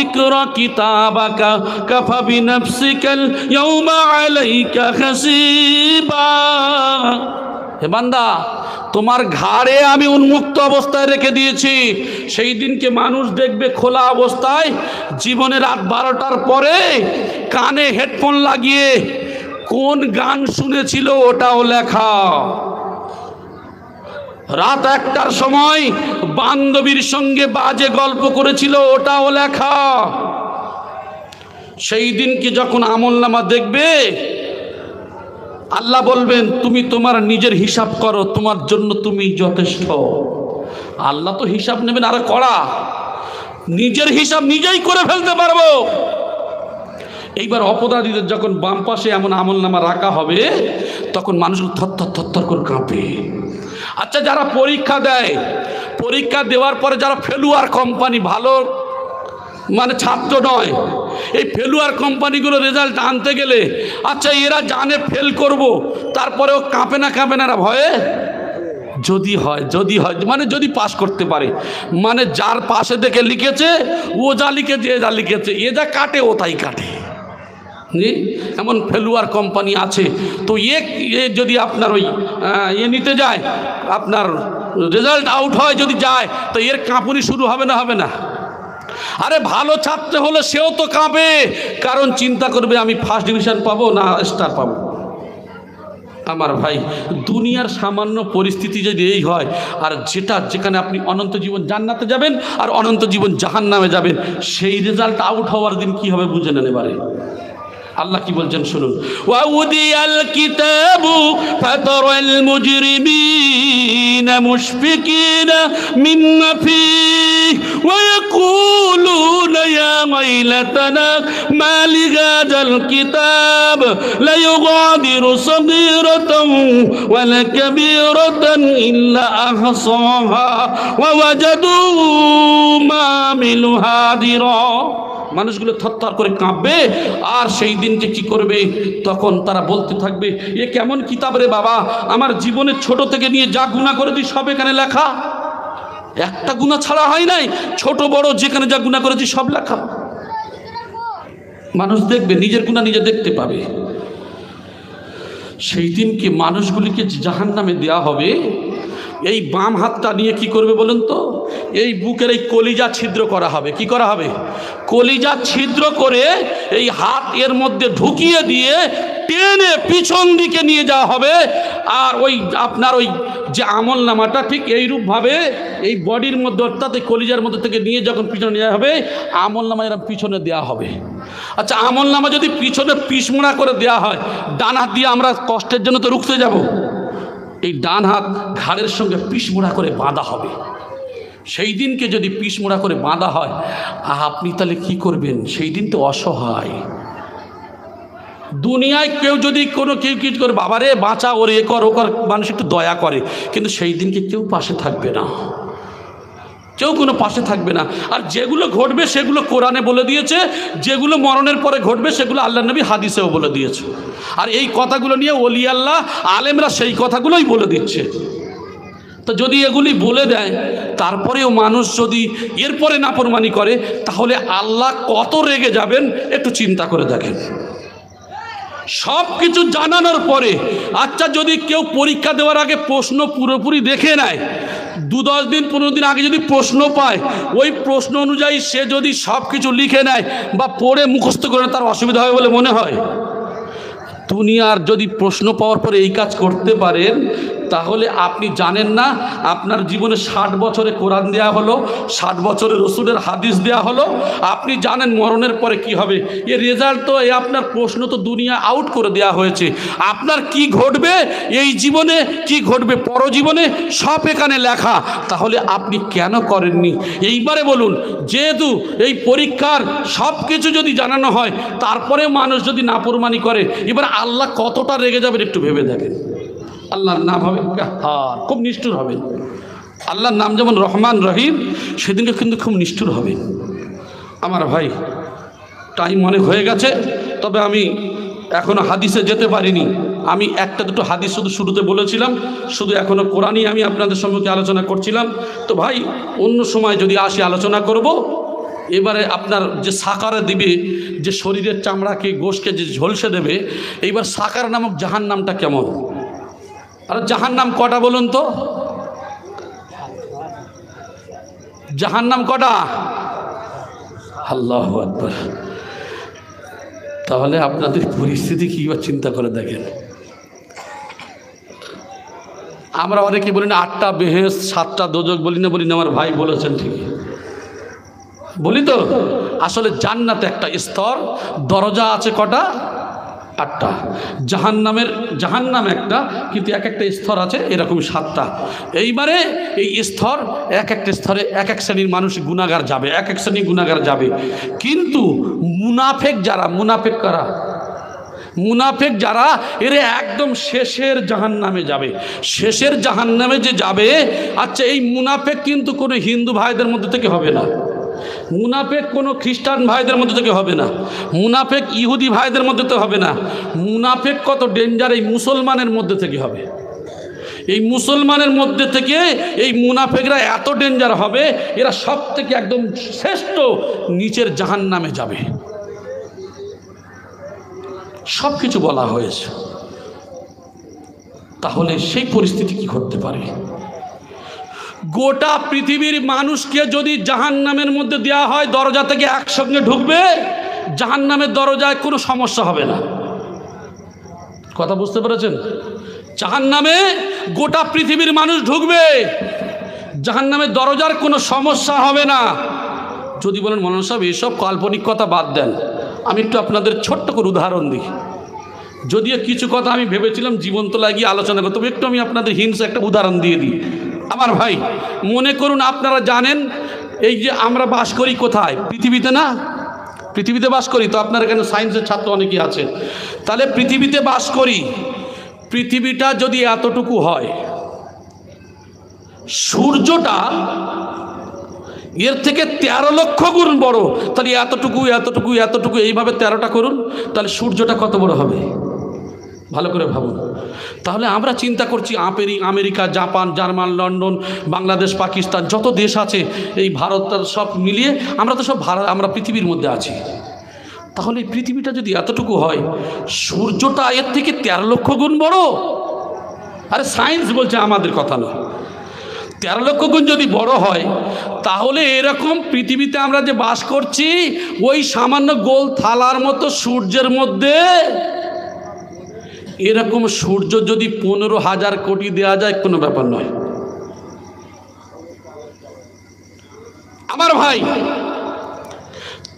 ইকরা কিতাবাকা কাফা বিনাফসিকাল ইয়াওমা আলাইকা হাসিবা। হে বান্দা, তোমার ঘাড়ে আমি উন্মুক্ত অবস্থায় রেখে দিয়েছি। সেই দিনকে মানুষ দেখবে খোলা অবস্থায়, জীবনে রাত 12টার পরে কানে হেডফোন লাগিয়ে কোন গান শুনেছিল ওটাও লেখা, রাত 1টার সময় বান্ধবীর সঙ্গে বাজে গল্প করেছিল ওটাও লেখা। সেই দিনকে যখন আমলনামা দেখবে আল্লাহ বলবেন তুমি তোমার নিজের হিসাব করো, তোমার জন্য তুমি যথেষ্ট। আল্লাহ তো হিসাব নেবেন আরো কড়া, নিজের হিসাব নিজেই করে ফেলতে পারবো। এইবার অপরাধীদের যখন বাম পাশে এমন আমলনামা রাখা হবে তখন মানুষগুলো থরথর থরথর করে কাঁপে। আচ্ছা, যারা পরীক্ষা দেয়, পরীক্ষা দেওয়ার পরে যারা ফেলুয়ার কোম্পানি, ভালো মানে ছাত্র নয়, এই ফেলুয়ার কোম্পানিগুলো রেজাল্ট আনতে গেলে, আচ্ছা এরা জানে ফেল করব, তারপরেও কাঁপে না এরা ভয়ে? যদি হয় মানে যদি পাস করতে পারে, মানে যার পাশে দেখে লিখেছে ও যা লিখেছে এ যা লিখেছে, এ যা কাটে ও তাই কাটে। এমন ফেলুয়ার কোম্পানি আছে। তো এ যদি আপনার ওই নিতে যায়, আপনার রেজাল্ট আউট হয় যদি যায়, তো এর কাঁপুনি শুরু হবে না? আরে ভালো ছাত্র হলে সেও তো কাঁপে, কারণ চিন্তা করবে আমি ফার্স্ট ডিভিশন পাবো না স্টার পাবো। আমার ভাই, দুনিয়ার সামান্য পরিস্থিতি যদি এই হয়, আর যেখানে আপনি অনন্ত জীবন জান্নাতে যাবেন আর অনন্ত জীবন জাহান্নামে যাবেন, সেই রেজাল্ট আউট হওয়ার দিন কি হবে বুঝে নেন। এবারে আল্লাহ কি বলছেন শুনুন, ওয়াউদিয়াল কিতাবু ফাতারাল মুজরিমিনা মুশফিকিনা মিম্মা ফীহি ওয়া ইয়াকুলুনা ইয়া ওয়াইলাতানা মা লিহাযাল কিতাব লা ইউগাদিরু সাগীরাতান ওয়া লা কাবীরাতান ইল্লা আহসাহা ওয়া ওয়াজাদু মা আমিলু হাদিরা। মানুষগুলো থরথর করে কাঁপবে, আর সেই দিনকে কি করবে, তখন তারা বলতে থাকবে এ কেমন কিতাব রে বাবা, আমার জীবনের ছোট থেকে নিয়ে যা গুনাহ করেছি সব এখানে লেখা, একটা গুনাহ ছাড়া হয় নাই, ছোট বড় যেখানে যা গুনাহ করেছি সব লেখা। মানুষ দেখবে, নিজের গুনাহ নিজে দেখতে পাবে। সেই দিনকে মানুষগুলিকে জাহান্নামে দেয়া হবে। এই বাম হাতটা নিয়ে কি করবে বলুন তো, এই বুকের এই কলিজা ছিদ্র করা হবে। কি করা হবে? কলিজা ছিদ্র করে এই হাত এর মধ্যে ঢুকিয়ে দিয়ে টেনে পিছন দিকে নিয়ে যাওয়া হবে। আর ওই আপনার ওই যে আমল নামাটা ঠিক এইরূপভাবে এই বডির মধ্যে, অর্থাৎ এই কলিজার মধ্যে থেকে নিয়ে যখন পিছনে নেওয়া হবে, আমল নামা এরকম পিছনে দেওয়া হবে। আচ্ছা, আমল নামা যদি পিছনে পিছমোড়া করে দেওয়া হয়, ডান হাত দিয়ে আমরা কষ্টের জন্য তো রুখতে যাব, এই ডান হাত ঘাড়ের সঙ্গে পিছমোড়া করে বাঁধা হবে। সেই দিনকে যদি পিছমোড়া করে বাঁধা হয়, আপনি তাহলে কি করবেন? সেই দিন তো অসহায়। দুনিয়ায় কেউ যদি কেউ কিছু করে, বাবারে বাঁচা, ওর এ কর ও কর, মানুষ একটু দয়া করে, কিন্তু সেই দিনকে কেউ পাশে থাকবে না, কেউ কোনো পাশে থাকবে না। আর যেগুলো ঘটবে সেগুলো কোরআনে বলে দিয়েছে, যেগুলো মরণের পরে ঘটবে সেগুলো আল্লাহ নবী হাদিসেও বলে দিয়েছে। আর এই কথাগুলো নিয়ে ওলি আল্লাহ আলেমরা সেই কথাগুলোই বলে দিচ্ছে। তো যদি এগুলি বলে দেয়, তারপরেও মানুষ যদি এরপরে নাফরমানি করে, তাহলে আল্লাহ কত রেগে যাবেন একটু চিন্তা করে দেখেন। সব কিছু জানানোর পরে, আচ্ছা যদি কেউ পরীক্ষা দেওয়ার আগে প্রশ্ন পুরোপুরি দেখে নেয়, 2-10 দিন 15 দিন আগে যদি প্রশ্ন পায়, ওই প্রশ্ন অনুযায়ী সে যদি সব কিছু লিখে নেয় বা পড়ে মুখস্থ করে, তার অসুবিধা হবে বলে মনে হয়? দুনিয়ার যদি প্রশ্ন পাওয়ার পরে এই কাজ করতে পারেন, তাহলে আপনি জানেন না আপনার জীবনে 60 বছরে কোরআন দেয়া হলো, 60 বছরে রসুলের হাদিস দেয়া হলো, আপনি জানেন মরণের পরে কি হবে। এর রেজাল্ট তো আপনার প্রশ্ন তো দুনিয়া আউট করে দেয়া হয়েছে। আপনার কি ঘটবে এই জীবনে, কি ঘটবে পরজীবনে, সব এখানে লেখা। তাহলে আপনি কেন করেননি? এইবারে বলুন, যেহেতু এই পরীক্ষার সব কিছু যদি জানানো হয়, তারপরে মানুষ যদি নাফরমানি করে, এবার আল্লাহ কতটা রেগে যাবেন একটু ভেবে দেখেন। আল্লাহর নাম হবে খুব নিষ্ঠুর হবেন। আল্লাহর নাম যেমন রহমান রহিম, সেদিনকে কিন্তু খুব নিষ্ঠুর হবে। আমার ভাই, টাইম অনেক হয়ে গেছে, তবে আমি এখনো হাদিসে যেতে পারিনি। আমি একটা দুটো হাদিস শুধু শুরুতে বলেছিলাম, শুধু এখনো কোরআনই আমি আপনাদের সম্মুখে আলোচনা করছিলাম। তো ভাই, অন্য সময় যদি আসি আলোচনা করব। এবারে আপনার যে সাকারে দিবে, যে শরীরের চামড়াকে গোশকে যে ঝলসে দেবে, এইবার সাকার নামক জাহান্নামটা কেমন? আর জাহান্নাম কটা বলুন তো? জাহান্নাম কটা? আল্লাহু আকবার। তাহলে আপনাদের পরিস্থিতি কী বা চিন্তা করে দেখেন। আমরা অনেকে বলি না 8টা বেহেশত 7টা দোজখ, বলি না আমার ভাই বলেছেন ঠিকই বলি তো। আসলে জান্নাতে একটা স্তর, দরজা আছে কটা? 8টা। জাহান্নাম একটা, কিন্তু এক একটা স্তর আছে এরকম 7টা। এইবারে এই স্তর, এক একটা স্তরে এক এক শ্রেণীর মানুষ গুনাহগার যাবে, এক এক শ্রেণীর গুনাহগার যাবে। কিন্তু মুনাফেক যারা, মুনাফেক যারা, এরা একদম শেষের জাহান্নামে যাবে। শেষের জাহান্নামে যে যাবে, আচ্ছা এই মুনাফেক কিন্তু কোনো হিন্দু ভাইদের মধ্যে থেকে হবে না, মুনাফেক কোনো খ্রিস্টান ভাইদের মধ্যে থেকে হবে না, মুনাফেক ইহুদি ভাইদের মধ্যে তো হবে না। মুনাফেক কত ডেঞ্জার, এই মুসলমানের মধ্যে থেকে হবে। এই মুসলমানের মধ্যে থেকে এই মুনাফেকরা এত ডেঞ্জার হবে, এরা সব থেকে একদম শ্রেষ্ঠ নিচের জাহান্নামে যাবে। সব কিছু বলা হয়েছে। তাহলে সেই পরিস্থিতি কি ঘটতে পারে? গোটা পৃথিবীর মানুষকে যদি জাহান্নামের মধ্যে দেওয়া হয়, দরজা থেকে একসঙ্গে ঢুকবে, জাহান্নামের দরজায় কোনো সমস্যা হবে না। কথা বুঝতে পেরেছেন? জাহান্নামে গোটা পৃথিবীর মানুষ ঢুকবে, জাহান্নামের দরজার কোনো সমস্যা হবে না। যদি বলেন মৌলানা সাহেব এসব কাল্পনিক কথা বাদ দেন, আমি একটু আপনাদের ছোট্ট করে উদাহরণ দিই। যদিও কিছু কথা আমি ভেবেছিলাম জীবন্ত লাগিয়ে আলোচনা করতে, তবে একটু আমি আপনাদের হিংসা একটা উদাহরণ দিয়ে দিই। আমার ভাই, মনে করুন আপনারা জানেন এই যে আমরা বাস করি কোথায়? পৃথিবীতে না? পৃথিবীতে বাস করি তো। আপনারা এখানে সায়েন্সের ছাত্র অনেকেই আছেন। তাহলে পৃথিবীতে বাস করি। পৃথিবীটা যদি এতটুকু হয়, সূর্যটা এর থেকে 13 লক্ষ গুণ বড়, তাহলে এতটুকু এতটুকু এতটুকু এইভাবে 13টা করুন, তাহলে সূর্যটা কত বড় হবে? ভালো করে ভাবুন। তাহলে আমরা চিন্তা করছি America, Japan, German, London, Bangladesh, Pakistan, যত দেশ আছে, এই ভারত সব মিলিয়ে আমরা তো সব আমরা পৃথিবীর মধ্যে আছি। তাহলে এই পৃথিবীটা যদি এতটুকু হয়, সূর্যটা এর থেকে 13 লক্ষ গুণ বড়। আরে সায়েন্স বলছে, আমাদের কথা নয়। 13 লক্ষ গুণ যদি বড় হয়, তাহলে এরকম পৃথিবীতে আমরা যে বাস করছি, ওই সামান্য গোল থালার মতো সূর্যের মধ্যে এরকম সূর্য যদি 15,000 কোটি দেওয়া যায়, কোনো ব্যাপার নয়। আমার ভাই,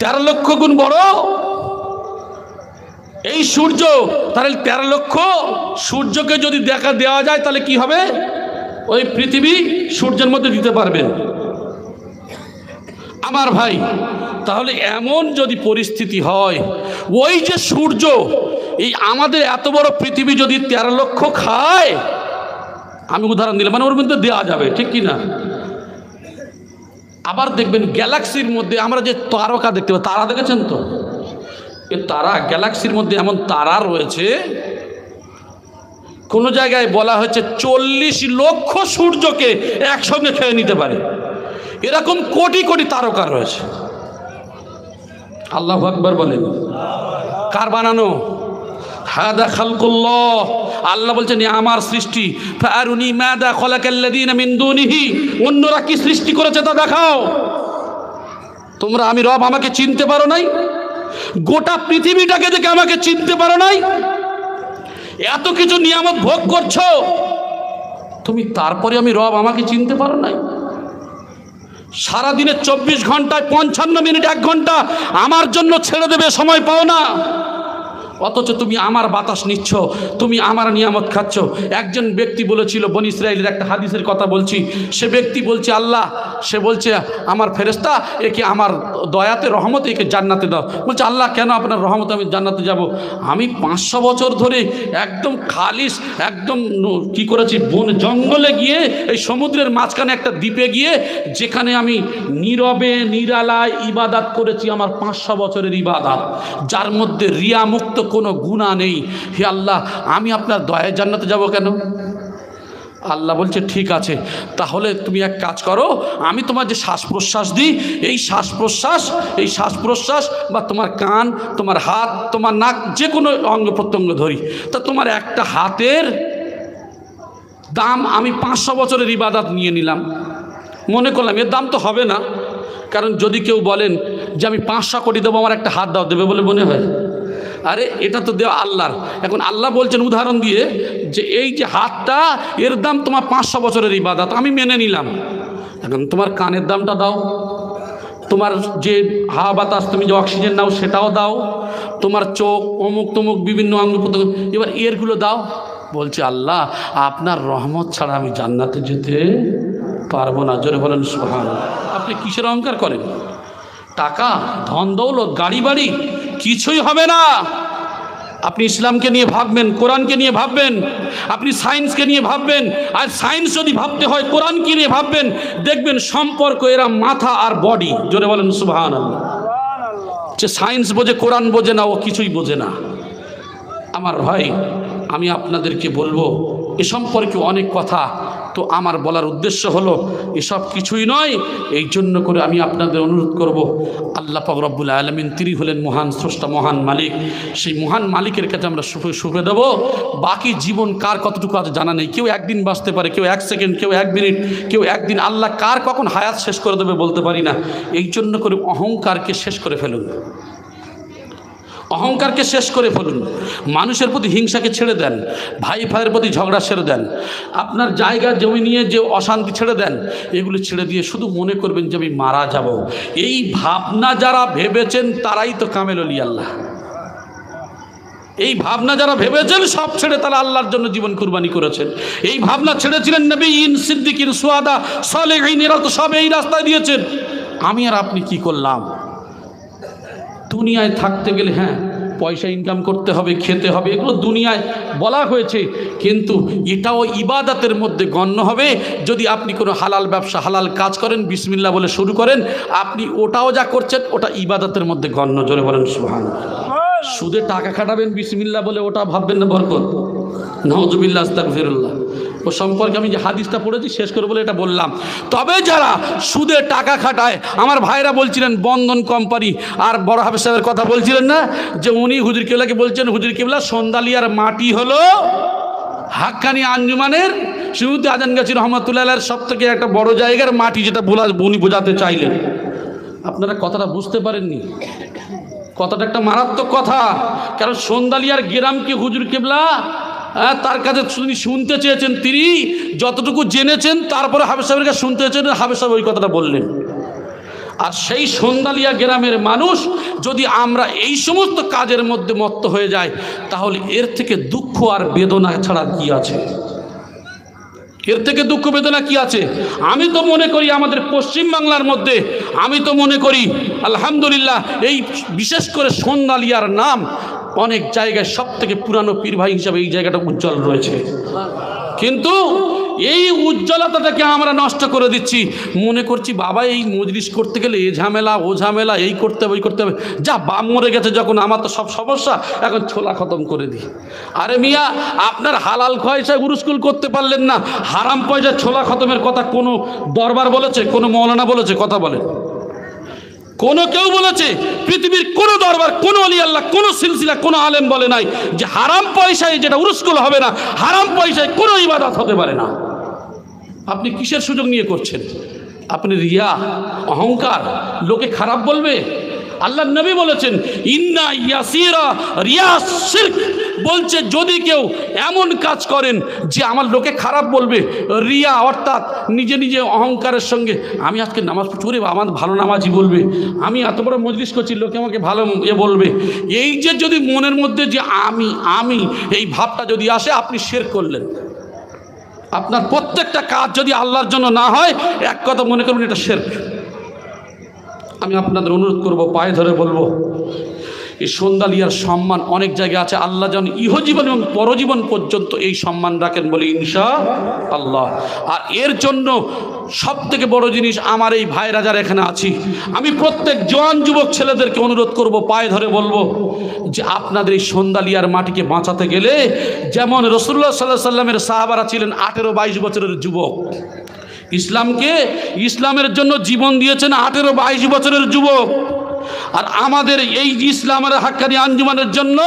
13 লক্ষ গুণ বড় এই সূর্য, তাহলে 13 লক্ষ সূর্যকে যদি দেওয়া যায়, তাহলে কি হবে? ওই পৃথিবী সূর্যের মধ্যে দিতে পারবেন। আমার ভাই, তাহলে এমন যদি পরিস্থিতি হয়, ওই যে সূর্য, এই আমাদের এত বড় পৃথিবী যদি 13 লক্ষ খায়, আমি উদাহরণ দিলাম, মানে ওর মধ্যে দেওয়া যাবে, ঠিক কি না? আবার দেখবেন গ্যালাক্সির মধ্যে আমরা যে তারকা দেখতে পাই, তারা দেখেছেন তো? এ তারা, গ্যালাক্সির মধ্যে এমন তারা রয়েছে, কোন জায়গায় বলা হয়েছে 40 লক্ষ সূর্যকে একসঙ্গে খেয়ে নিতে পারে। এরকম কোটি কোটি তারকা রয়েছে। আল্লাহু আকবার বলেন। কার বানানো? হাদা খালকুল্লাহ। আল্লাহ বলছেন আমার সৃষ্টি। ফাআরুনি মাদা খালাকাল্লাযীনা মিন দুনিহি, অন্যরা কি সৃষ্টি করেছে তা দেখাও। তোমরা, আমি রব, আমাকে চিনতে পারো নাই? গোটা পৃথিবীটাকে দেখে আমাকে চিনতে পারো নাই? এত কিছু নিয়ামত ভোগ করছো তুমি, তারপরে আমি রব, আমাকে চিনতে পারো নাই? সারাদিনে 24 ঘন্টায় 55 মিনিট 1 ঘন্টা আমার জন্য ছেড়ে দেবে, সময় পাও না। অথচ তুমি আমার বাতাস নিচ্ছ, তুমি আমার নিয়ামত খাচ্ছ। একজন ব্যক্তি বলেছিল, বনি ইসরাইলের একটা হাদিসের কথা বলছি, সে ব্যক্তি বলছে, আল্লাহ, সে বলছে আমার ফেরেশতা, একে আমার দয়াতে রহমতে একে জান্নাতে দাও। বলছে, আল্লাহ কেন? আপনার রহমতে আমি জান্নাতে যাব? আমি 500 বছর ধরে একদম খালিস, একদম কি করেছি, বন জঙ্গলে গিয়ে, এই সমুদ্রের মাঝখানে একটা দ্বীপে গিয়ে, যেখানে আমি নীরবে নিরালায় ইবাদত করেছি, আমার 500 বছরের ইবাদত, যার মধ্যে রিয়া মুক্ত কোনো গুনাহ নেই। হে আল্লাহ, আমি আপনার দয়ায় জান্নাতে যাব কেন? আল্লাহ বলছে, ঠিক আছে, তাহলে তুমি এক কাজ করো, আমি তোমার যে শ্বাস প্রশ্বাস দিই, এই শ্বাস প্রশ্বাস বা তোমার কান, তোমার হাত, তোমার নাক, যে কোনো অঙ্গ প্রত্যঙ্গ ধরি, তা তোমার একটা হাতের দাম আমি 500 বছরের ইবাদত নিয়ে নিলাম। মনে করলাম এর দাম তো হবে না, কারণ যদি কেউ বলেন যে আমি 500 কোটি দেবো, আমার একটা হাত দাও, দেবে বলে মনে হয়? আরে এটা তো দেওয়া আল্লাহর। এখন আল্লাহ বলছেন উদাহরণ দিয়ে যে এই যে হাতটা, এর দাম তোমার 500 বছরের ইবাদত, আমি মেনে নিলাম। এখন তোমার কানের দামটা দাও, তোমার যে হাওয়া বাতাস তুমি যে অক্সিজেন নাও সেটাও দাও, তোমার চোখ অমুক তমুক বিভিন্ন অঙ্গ প্রত্যঙ্গ, এবার এরগুলো দাও। বলছে আল্লাহ আপনার রহমত ছাড়া আমি জান্নাতে যেতে পারবো না। জোরে বলেন সুবহানাল্লাহ। আপনি কিসের অহংকার করেন? টাকা, ধন দৌলত, গাড়ি বাড়ি কিছুই হবে না। আপনি ইসলামকে নিয়ে ভাববেন, কোরআনকে নিয়ে ভাববেন, আপনি সায়েন্সকে নিয়ে ভাববেন। আর সায়েন্স যদি ভাবতে হয় কোরআনকে নিয়ে ভাববেন, দেখবেন সম্পর্ক এরা মাথা আর বডি। জোরে বলেন সুবহানাল্লাহ। যে সায়েন্স বোঝে কোরআন বোঝে না, ও কিছুই বোঝে না। আমার ভাই, আমি আপনাদেরকে বলবো এ সম্পর্কে অনেক কথা, তো আমার বলার উদ্দেশ্য হলো এসব কিছুই নয়। এই জন্য করে আমি আপনাদের অনুরোধ করব, আল্লাহ পাক রব্বুল আলামিন তিনি হলেন মহান স্রষ্টা, মহান মালিক। সেই মহান মালিকের কাছে আমরা সুখে দেবো। বাকি জীবন কার কতটুকু আছে জানা নেই। কেউ একদিন বাঁচতে পারে, কেউ 1 সেকেন্ড, কেউ 1 মিনিট, কেউ একদিন। আল্লাহ কার কখন হায়াত শেষ করে দেবে বলতে পারি না। এই জন্য করে অহংকারকে শেষ করে ফেলুন, অহংকারকে শেষ করে ফেলুন। মানুষের প্রতি হিংসাকে ছেড়ে দেন, ভাই ভাইয়ের প্রতি ঝগড়া ছেড়ে দেন, আপনার জায়গা জমি নিয়ে যে অশান্তি ছেড়ে দেন, এগুলো ছেড়ে দিয়ে শুধু মনে করবেন যে আমি মারা যাব। এই ভাবনা যারা ভেবেছেন তারাই তো কামেল ওলি আল্লাহ। এই ভাবনা যারা ভেবেছেন সব ছেড়ে তারা আল্লাহর জন্য জীবন কুরবানি করেছেন। এই ভাবনা ছেড়েছিলেন নবীন, সিদ্দিকিন, সুহাদা, সালেহীন, এরা তো সব এই রাস্তায় দিয়েছেন। আমি আর আপনি কি করলাম? দুনিয়ায় থাকতে গেলে হ্যাঁ পয়সা ইনকাম করতে হবে, খেতে হবে, এগুলো দুনিয়ায় বলা হয়েছে, কিন্তু এটাও ইবাদতের মধ্যে গণ্য হবে। যদি আপনি কোনো হালাল ব্যবসা, হালাল কাজ করেন, বিসমিল্লাহ বলে শুরু করেন, আপনি ওটাও যা করছেন ওটা ইবাদতের মধ্যে গণ্য। জোরে বলেন সুবহানাল্লাহ। সুদে টাকা খাটাবেন বিসমিল্লাহ বলে, ওটা ভাববেন না বরকত। নাউযুবিল্লাহ, আস্তাগফিরুল্লাহ। ও সম্পর্কে আমি যে হাদিসটা পড়েছি শেষ করে বলে এটা বললাম। তবে যারা সুদে টাকা খাটায়, আমার ভাইরা বলছিলেন বন্ধন কোম্পানি, আর বড় হাফেজ সাহেবের কথা বলছিলেন না, যে উনি হুজুর কেবলাকে বলছেন, হুজুর কেবলা সন্দালিয়ার মাটি হলো হাক্কানি আঞ্জুমানের শুরুতে আজানগাছি রহমতুল্লাহের সব থেকে একটা বড় জায়গার মাটি, যেটা উনি বোঝাতে চাইলেন। আপনারা কথাটা বুঝতে পারেননি। কথাটা একটা মারাত্মক কথা। কারণ সন্দালিয়ার গ্রামকে হুজুর কেবলা তার কাছে তিনি শুনতে চেয়েছেন, তিনি যতটুকু জেনেছেন তারপরে হাফেজ সাহেবের কাছে শুনতে চেয়েছেন, হাফেজ সাহেব ওই কথাটা বললেন। আর সেই সন্দালিয়া গ্রামের মানুষ যদি আমরা এই সমস্ত কাজের মধ্যে মত্ত হয়ে যাই, তাহলে এর থেকে দুঃখ আর বেদনা ছাড়া কি আছে? এর থেকে দুঃখ বেদনা কি আছে? আমি তো মনে করি আমাদের পশ্চিম বাংলার মধ্যে, আমি তো মনে করি আলহামদুলিল্লাহ, এই বিশেষ করে সন্দালিয়ার নাম অনেক জায়গায় সব থেকে পুরানো পীর ভাই হিসাবে এই জায়গাটা উজ্জ্বল রয়েছে। কিন্তু এই উজ্জ্বলতাটাকে আমরা নষ্ট করে দিচ্ছি। মনে করছি বাবা এই মজলিস করতে গেলে এ ঝামেলা ও ঝামেলা, এই করতে হবে ওই করতে হবে, যা বাপ মরে গেছে যখন, আমার তো সব সমস্যা, এখন ছোলা খতম করে দিই। আরে মিয়া, আপনার হালাল পয়সায় উরুস্কুল করতে পারলেন না, হারাম পয়সায় ছোলা খতমের কথা কোনো দরবার বলেছে? কোনো মৌলানা বলেছে? কথা বলেন। কোনো কেউ বলেছে? পৃথিবীর কোনো দরবার, কোনো ওলি আল্লাহ, কোনো সিলসিলা, কোনো আলেম বলে নাই যে হারাম পয়সায় যেটা উরুস্কুল হবে না, হারাম পয়সায় কোনো ইবাদত হতে পারে না। আপনি কিসের সুযোগ নিয়ে করছেন? আপনি রিয়া, অহংকার, লোকে খারাপ বলবে। আল্লাহ নবী বলেছেন ইন্না ইয়াসিরা রিয়া শিরক, বলছে যদি কেউ এমন কাজ করেন যে আমার লোকে খারাপ বলবে, রিয়া অর্থাৎ নিজে নিজে অহংকারের সঙ্গে, আমি আজকে নামাজ পড়ছি, ওরে আমার ভালো নামাজি বলবে, আমি এত বড় মজলিস করছি, লোকে আমাকে ভালো বলবে, এই যে যদি মনের মধ্যে যে আমি এই ভাবটা যদি আসে, আপনি শিরক করলেন। আপনার প্রত্যেকটা কাজ যদি আল্লাহর জন্য না হয়, এক কথা মনে করুন এটা শিরক। আমি আপনাদের অনুরোধ করব, পায়ে ধরে বলবো, এই সন্দালিয়ার সম্মান অনেক জায়গায় আছে। আল্লাহ যেন ইহজীবন এবং পরজীবন পর্যন্ত এই সম্মান রাখেন বলে ইনশাআল্লাহ। আর এর জন্য সব থেকে বড় জিনিস, আমার এই ভাইরা যারা এখানে আছি, আমি প্রত্যেক জওয়ান যুবক ছেলেদেরকে অনুরোধ করব, পায়ে ধরে বলবো যে আপনাদের এই সন্দালিয়ার মাটিকে বাঁচাতে গেলে, যেমন রাসূলুল্লাহ সাল্লাল্লাহু আলাইহি ওয়াসাল্লামের সাহাবারা ছিলেন 18-22 বছরের যুবক, ইসলামের জন্য জীবন দিয়েছেন 18-22 বছরের যুবক। আর আমাদের এই ইসলামের হাক্কানি আঞ্জুমানের জন্য,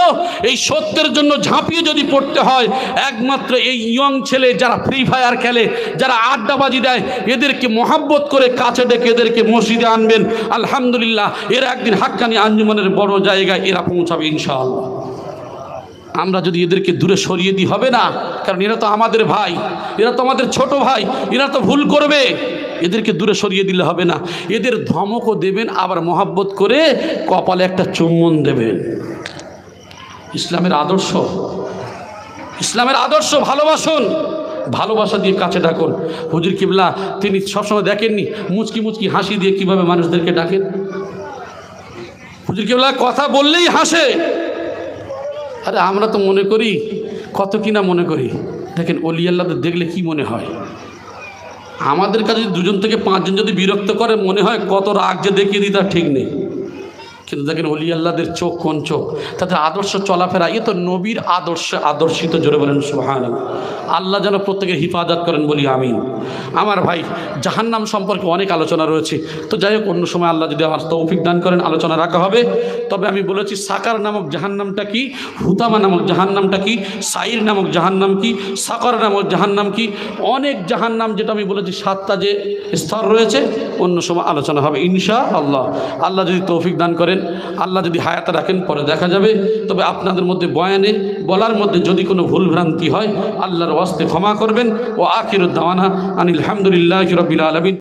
এই সত্যের জন্য ঝাঁপিয়ে যদি পড়তে হয়, একমাত্র এই ইয়ং ছেলে যারা ফ্রি ফায়ার খেলে, যারা আড্ডাবাজি দেয়, এদেরকে মহাব্বত করে কাছে ডেকে এদেরকে মসজিদে আনবেন। আলহামদুলিল্লাহ, এরা একদিন হাক্কানি আঞ্জুমানের বড় জায়গায় এরা পৌঁছাবে ইনশাআল্লাহ। আমরা যদি এদেরকে দূরে সরিয়ে দিই হবে না, কারণ এরা তো আমাদের ভাই, এরা তো আমাদের ছোট ভাই, এরা তো ভুল করবে, এদেরকে দূরে সরিয়ে দিলে হবে না। এদের ধমকও দেবেন, আবার মহাব্বত করে কপালে একটা চুম্বন দেবেন। ইসলামের আদর্শ, ইসলামের আদর্শ ভালোবাসুন, ভালোবাসা দিয়ে কাছে ডাকুন। হুজুর কিবলা তিনি সবসময় দেখেননি মুচকি মুচকি হাসি দিয়ে কিভাবে মানুষদেরকে ডাকেন। হুজুর কিবলা কথা বললেই হাসে। আরে আমরা তো মনে করি কত কিনা মনে করি। দেখেন ওলি আল্লাহদের দেখলে কি মনে হয়, আমাদের কাছে 2 থেকে 5 জন যদি বিরক্ত করে মনে হয় কত রাগ যে দেখিয়ে দিই তার ঠিক নেই। কিন্তু দেখেন ওলি আল্লাহদের চোখ কোন চোখ, তাদের আদর্শ চলাফেরা, এ তো নবীর আদর্শে আদর্শিত। জোরে বলেন সুবহানাল্লাহ। আল্লাহ যেন প্রত্যেকের হিফাজত করেন, বলি আমিন। আমার ভাই, জাহান্নাম সম্পর্কে অনেক আলোচনা রয়েছে, তো যাই হোক অন্য সময় আল্লাহ যদি আমার তৌফিক দান করেন আলোচনা রাখা হবে। তবে আমি বলেছি সাকার নামক জাহান্নামটা কি, হুতামা নামক জাহান্নামটা কি, সাইর নামক জাহান্নাম কি, সাকার নামক জাহান্নাম কি, অনেক জাহান্নাম, যেটা আমি বলেছি 7টা যে স্তর রয়েছে, অন্য সময় আলোচনা হবে ইনশাআল্লাহ। আল্লাহ যদি তৌফিক দান করেন, আল্লাহ যদি হায়াতে রাখেন, পরে দেখা যাবে। তবে আপনাদের মধ্যে বয়ানে বলার মধ্যে যদি কোনো ভুল ভ্রান্তি হয়, আল্লাহর ওয়াস্তে ক্ষমা করবেন। ও আখিরুদ দাওয়ানা আনিল হামদুলিল্লাহি রাব্বিল আলামিন।